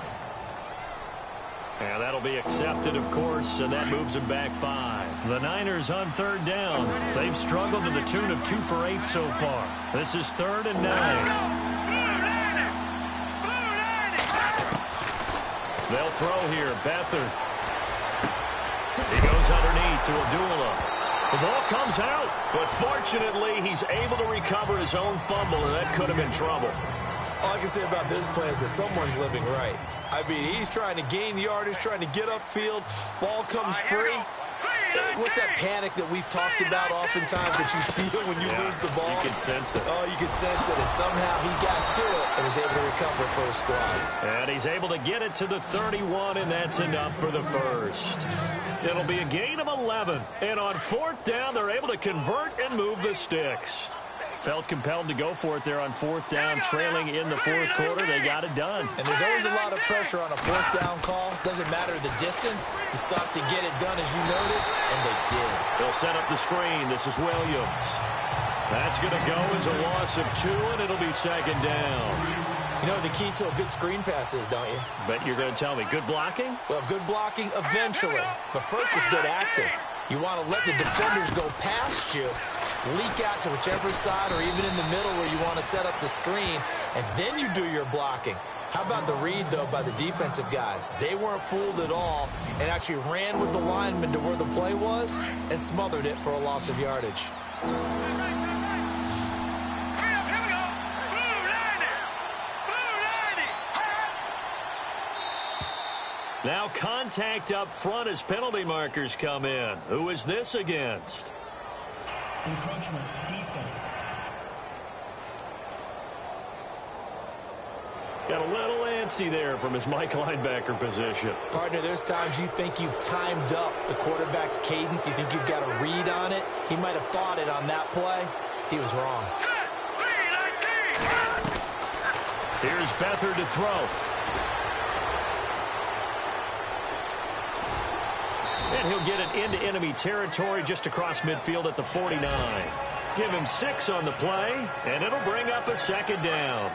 And that'll be accepted, of course, and that moves them back 5. The Niners on 3rd down. They've struggled to the tune of 2 for 8 so far. This is 3rd and 9. They'll throw here. Beathard. He goes underneath to Abdullah. The ball comes out, but fortunately he's able to recover his own fumble, and that could have been trouble. All I can say about this play is that someone's living right. I mean, he's trying to gain yardage, trying to get upfield. Ball comes free. What's that panic that we've talked about oftentimes that you feel when you lose the ball? You can sense it. Oh, you can sense it, and somehow he got to it and was able to recover for a squad. And he's able to get it to the 31, and that's enough for the first. It'll be a gain of 11, and on 4th down, they're able to convert and move the sticks. Felt compelled to go for it there on 4th down, trailing in the 4th quarter. They got it done. And there's always a lot of pressure on a 4th down call. Doesn't matter the distance. You stop to get it done, as you noted, and they did. They'll set up the screen. This is Williams. That's going to go as a loss of 2, and it'll be 2nd down. You know what the key to a good screen pass is, don't you? Bet you're going to tell me. Good blocking? Well, good blocking eventually. But first is good acting. You want to let the defenders go past you, leak out to whichever side or even in the middle where you want to set up the screen, and then you do your blocking. How about the read, though, by the defensive guys? They weren't fooled at all and actually ran with the lineman to where the play was and smothered it for a loss of yardage. Now contact up front as penalty markers come in. Who is this against? Encroachment, defense. Got a little antsy there from his Mike linebacker position. Partner, there's times you think you've timed up the quarterback's cadence. You think you've got a read on it. He might have thought it on that play. He was wrong. Here's Beathard to throw. And he'll get it into enemy territory just across midfield at the 49. Give him 6 on the play, and it'll bring up a 2nd down.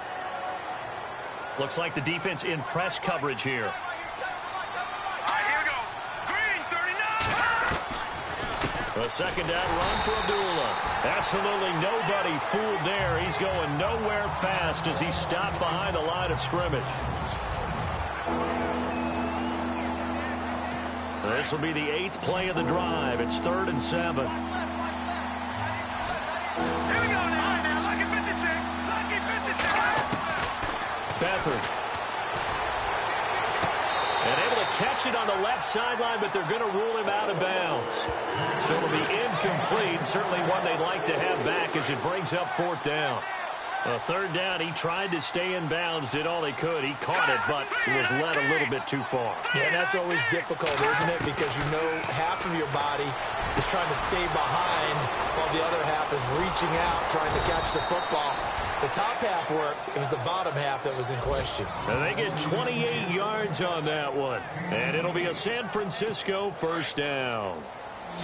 Looks like the defense in press coverage here. All right, here we go. Green, 39. A 2nd down run for Abdullah. Absolutely nobody fooled there. He's going nowhere fast as he stopped behind the line of scrimmage. This will be the 8th play of the drive. It's 3rd and 7. Here we go now. Lucky 56. Lucky 56. Beathard. And able to catch it on the left sideline, but they're going to rule him out of bounds. So it'll be incomplete. Certainly one they'd like to have back as it brings up 4th down. 3rd down, he tried to stay in bounds, did all he could. He caught it, but it was led a little bit too far. Yeah, and that's always difficult, isn't it? Because you know half of your body is trying to stay behind while the other half is reaching out, trying to catch the football. The top half worked. It was the bottom half that was in question. And they get 28 yards on that one. And it'll be a San Francisco 1st down.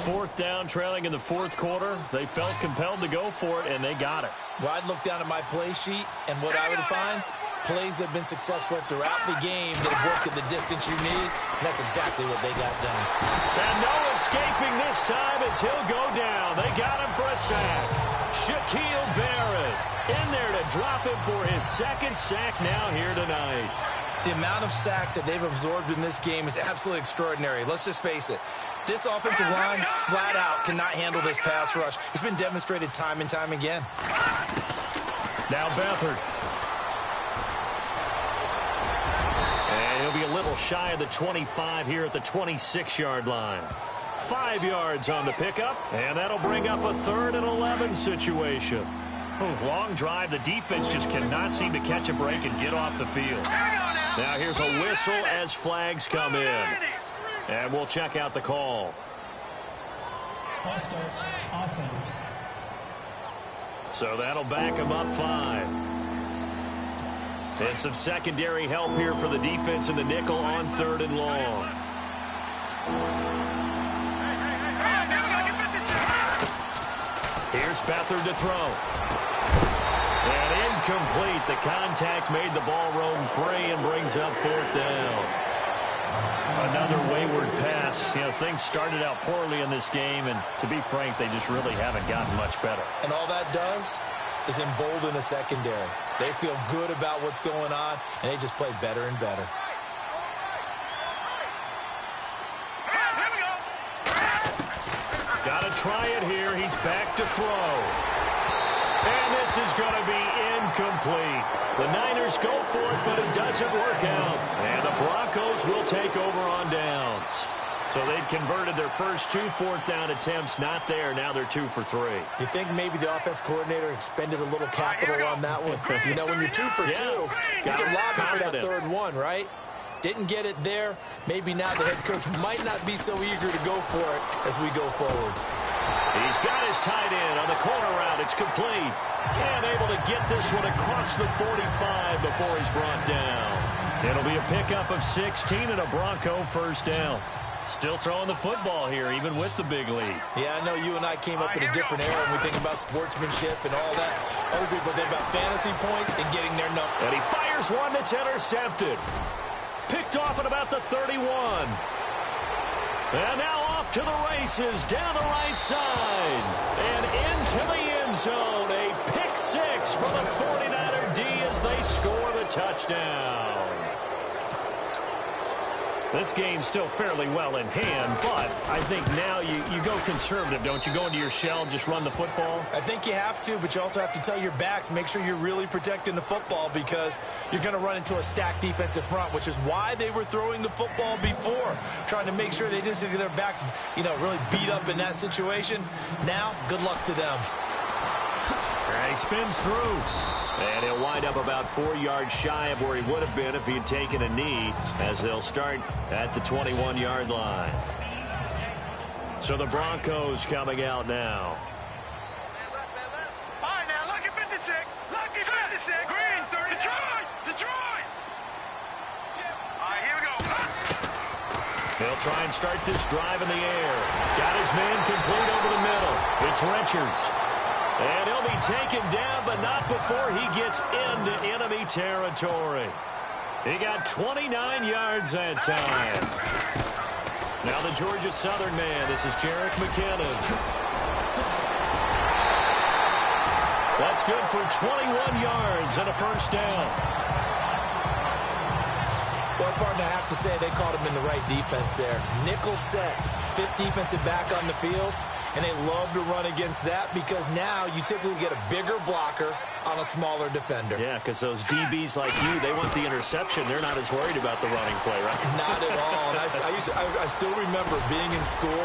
4th down, trailing in the 4th quarter. They felt compelled to go for it, and they got it. Well, I'd look down at my play sheet, and what I would find, plays that have been successful throughout the game that have worked at the distance you need, and that's exactly what they got done. And no escaping this time as he'll go down. They got him for a sack. Shaquille Barrett in there to drop him for his 2nd sack now here tonight. The amount of sacks that they've absorbed in this game is absolutely extraordinary. Let's just face it. This offensive line, flat out, cannot handle this pass rush. It's been demonstrated time and time again. Now Beathard. And he'll be a little shy of the 25 here at the 26-yard line. 5 yards on the pickup, and that'll bring up a 3rd and 11 situation. Long drive. The defense just cannot seem to catch a break and get off the field. Now here's a whistle as flags come in. And we'll check out the call. False start, offense. So that'll back him up 5. And some secondary help here for the defense in the nickel on 3rd and long. Here's Beathard to throw. And incomplete. The contact made the ball roam free and brings up 4th down. Another wayward pass. You know, things started out poorly in this game, and to be frank, they just really haven't gotten much better. And all that does is embolden the secondary. They feel good about what's going on, and they just play better and better. Got to try it here. He's back to throw. And this is going to be incomplete. The Niners go for it, but it doesn't work out. And the Broncos will take over on downs. So they'd converted their first 2 4th down attempts. Not there. Now they're 2 for 3. You think maybe the offense coordinator expended a little capital on that one? You know, when you're 2 for 2, you can lobby for that 3rd one, right? Didn't get it there. Maybe now the head coach might not be so eager to go for it as we go forward. He's got his tight end on the corner route. It's complete. And able to get this one across the 45 before he's brought down. It'll be a pickup of 16 and a Bronco 1st down. Still throwing the football here, even with the big lead. Yeah, I know you and I came up in a different era when we think about sportsmanship and all that. Other people think about fantasy points and getting their number. And he fires one that's intercepted. Picked off at about the 31. And now off to the races, down the right side. And into the end zone. A pick 6 for the 49er D as they score the touchdown. This game's still fairly well in hand, but I think now you go conservative, don't you? Go into your shell, just run the football? I think you have to, but you also have to tell your backs, make sure you're really protecting the football because you're going to run into a stacked defensive front, which is why they were throwing the football before, trying to make sure they just get their backs, you know, really beat up in that situation. Now, good luck to them. He spins through. And he'll wind up about 4 yards shy of where he would have been if he had taken a knee, as they'll start at the 21-yard line. So the Broncos coming out now. All right, now, lucky 56. Lucky 56. Green, 30. Detroit. Detroit. All right, here we go. He'll try and start this drive in the air. Got his man complete over the middle. It's Richards. And he'll be taken down, but not before he gets into enemy territory. He got 29 yards that time. Now the Georgia Southern man. This is Jerick McKinnon. That's good for 21 yards and a 1st down. Well, partner, I have to say they called him in the right defense there. Nickel set, fifth defensive back on the field, and they love to run against that because now you typically get a bigger blocker on a smaller defender. Yeah, because those DBs like you, they want the interception. They're not as worried about the running play, right? Not at all. And I still remember being in school,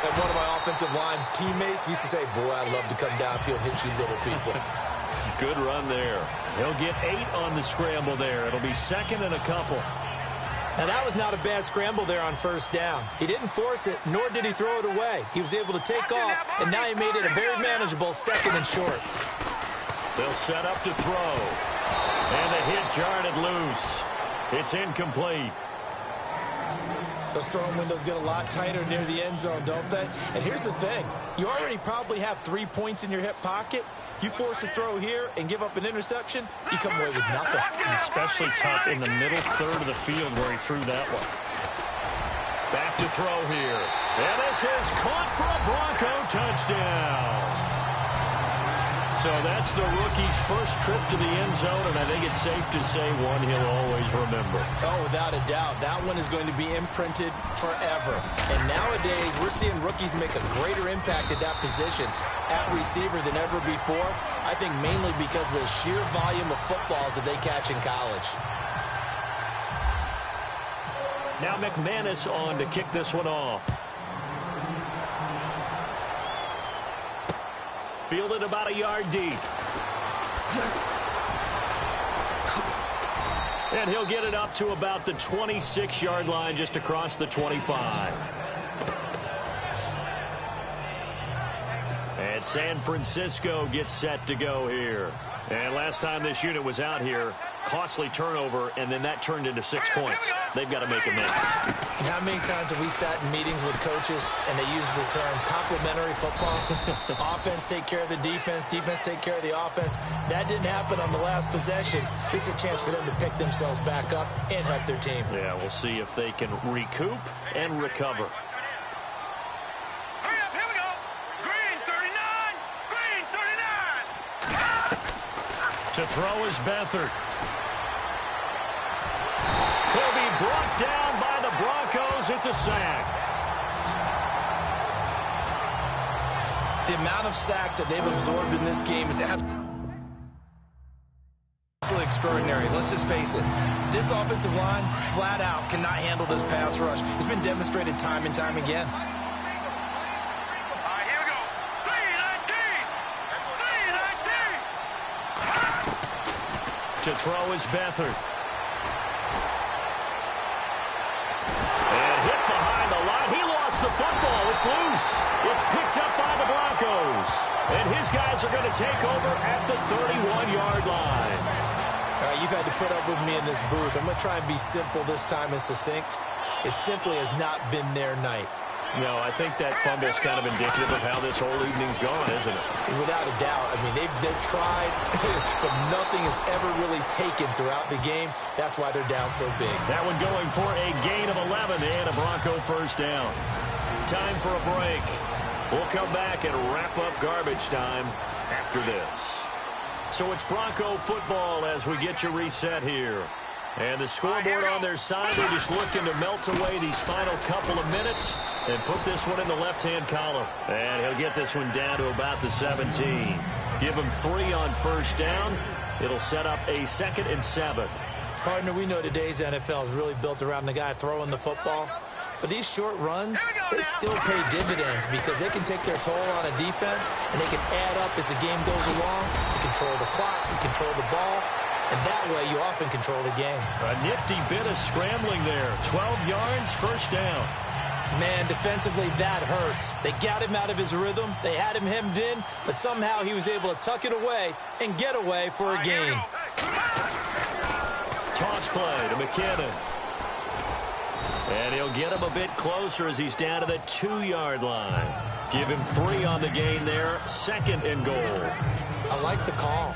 and one of my offensive line teammates used to say, boy, I'd love to come downfield and hit you little people. Good run there. He'll get 8 on the scramble there. It'll be second and a couple. Now, that was not a bad scramble there on first down. He didn't force it, nor did he throw it away. He was able to take off, and now he made it a very manageable second and short. They'll set up to throw. And the hit jarred it loose. It's incomplete. Those throwing windows get a lot tighter near the end zone, don't they? And here's the thing. You already probably have 3 points in your hip pocket. You force a throw here and give up an interception, you come away with nothing. Especially tough in the middle third of the field where he threw that one. Back to throw here. And this is caught for a Bronco touchdown. So that's the rookie's first trip to the end zone, and I think it's safe to say one he'll always remember. Oh, without a doubt. That one is going to be imprinted forever. And nowadays, we're seeing rookies make a greater impact at that position at receiver than ever before. I think mainly because of the sheer volume of footballs that they catch in college. Now McManus on to kick this one off. Fielded about a yard deep. And he'll get it up to about the 26-yard line, just across the 25. And San Francisco gets set to go here. And last time this unit was out here, costly turnover, and then that turned into 6 points. They've got to make amends. And how many times have we sat in meetings with coaches and they use the term complementary football? Offense take care of the defense, defense take care of the offense. That didn't happen on the last possession. This is a chance for them to pick themselves back up and help their team. Yeah, we'll see if they can recoup and recover. Hurry up, here we go. Green 39, green 39. To throw is Beathard. He'll be brought down by the Broncos. It's a sack. The amount of sacks that they've absorbed in this game is absolutely extraordinary. Let's just face it. This offensive line, flat out, cannot handle this pass rush. It's been demonstrated time and time again. All right, here we go. 3-19. 3-19. To throw is Beathard. The football, it's loose. It's picked up by the Broncos. And his guys are going to take over at the 31-yard line. All right, you've had to put up with me in this booth. I'm going to try and be simple this time and succinct. It simply has not been their night. No, I think that fumble is kind of indicative of how this whole evening's gone, isn't it? Without a doubt. I mean, they've tried, but nothing is ever really taken throughout the game. That's why they're down so big. That one going for a gain of 11 and a Bronco first down. Time for a break. We'll come back and wrap up garbage time after this. So it's Bronco football as we get you reset here. And the scoreboard on their side, they're just looking to melt away these final couple of minutes and put this one in the left-hand column. And he'll get this one down to about the 17. Give him 3 on first down. It'll set up a 2nd and 7. Partner, we know today's NFL is really built around the guy throwing the football. But these short runs, they still pay dividends because they can take their toll on a defense and they can add up as the game goes along. You control the clock, you control the ball, and that way you often control the game. A nifty bit of scrambling there. 12 yards, first down. Man, defensively, that hurts. They got him out of his rhythm. They had him hemmed in, but somehow he was able to tuck it away and get away for a gain. Toss play to McKinnon. And he'll get him a bit closer as he's down to the 2-yard line. Give him 3 on the gain there. 2nd and goal. I like the call.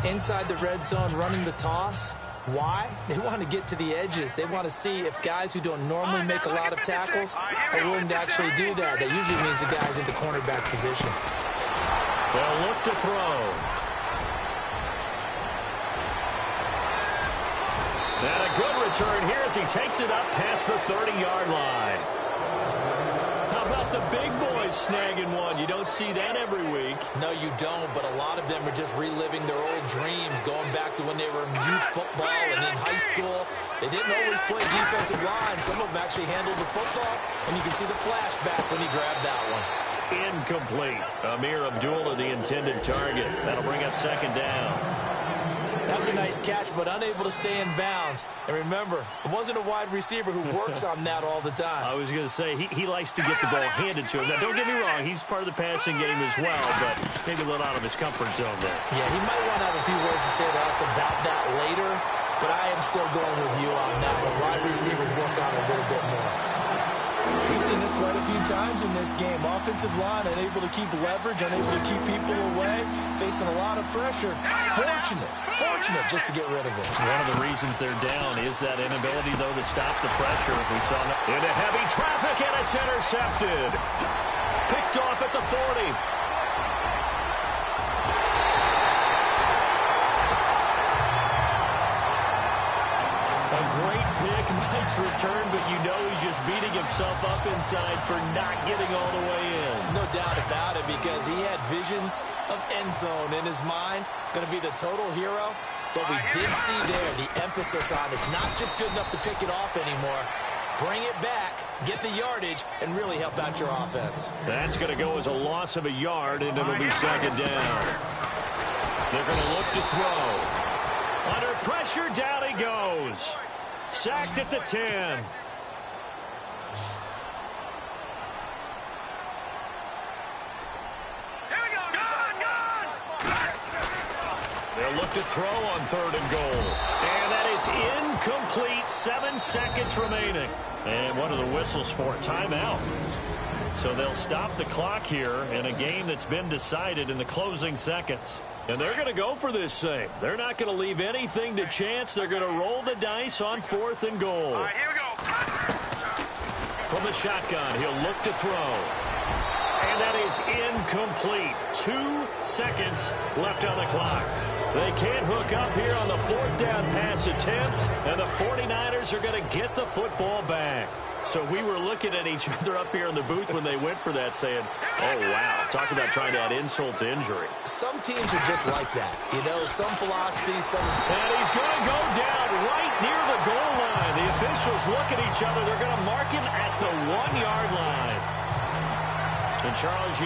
Inside the red zone, running the toss. Why? They want to get to the edges. They want to see if guys who don't normally make a lot of tackles are willing to actually do that. That usually means the guy's in the cornerback position. They'll look to throw. And a good return here as he takes it up past the 30-yard line. How about the big boys snagging one? You don't see that every week. No, you don't, but a lot of them are just reliving their old dreams, going back to when they were in youth football and in high school. They didn't always play defensive line. Some of them actually handled the football, and you can see the flashback when he grabbed that one. Incomplete. Amir Abdullah, the intended target. That'll bring up second down. That was a nice catch, but unable to stay in bounds. And remember, it wasn't a wide receiver who works on that all the time. I was going to say, he likes to get the ball handed to him. Now, don't get me wrong, he's part of the passing game as well, but maybe a little out of his comfort zone there. Yeah, he might want to have a few words to say to us about that later, but I am still going with you on that one. Wide receivers work on it a little bit more. We've seen this quite a few times in this game. Offensive line unable to keep leverage, unable to keep people away, facing a lot of pressure. Fortunate just to get rid of it. One of the reasons they're down is that inability, though, to stop the pressure. We saw into heavy traffic, and it's intercepted. Picked off at the 40. A great pick, nice return, but you know he's just beating himself up inside for not getting all the way in. No doubt about it, because he had visions of end zone in his mind. Going to be the total hero. But we did see there the emphasis on it's not just good enough to pick it off anymore. Bring it back, get the yardage, and really help out your offense. That's going to go as a loss of a yard, and it'll be second down. They're going to look to throw. Under pressure, down he goes. Sacked at the 10. Here we go. Gone. They'll look to throw on 3rd and goal. And that is incomplete. 7 seconds remaining. And what are the whistles for? Timeout. So they'll stop the clock here in a game that's been decided in the closing seconds. And they're going to go for this thing. They're not going to leave anything to chance. They're going to roll the dice on 4th and goal. All right, here we go. From the shotgun, he'll look to throw. And that is incomplete. 2 seconds left on the clock. They can't hook up here on the 4th down pass attempt. And the 49ers are going to get the football back. So we were looking at each other up here in the booth when they went for that saying, oh, wow, talk about trying to add insult to injury. Some teams are just like that. You know, some philosophies, some... And he's going to go down right near the goal line. The officials look at each other. They're going to mark him at the 1-yard line. And Charles,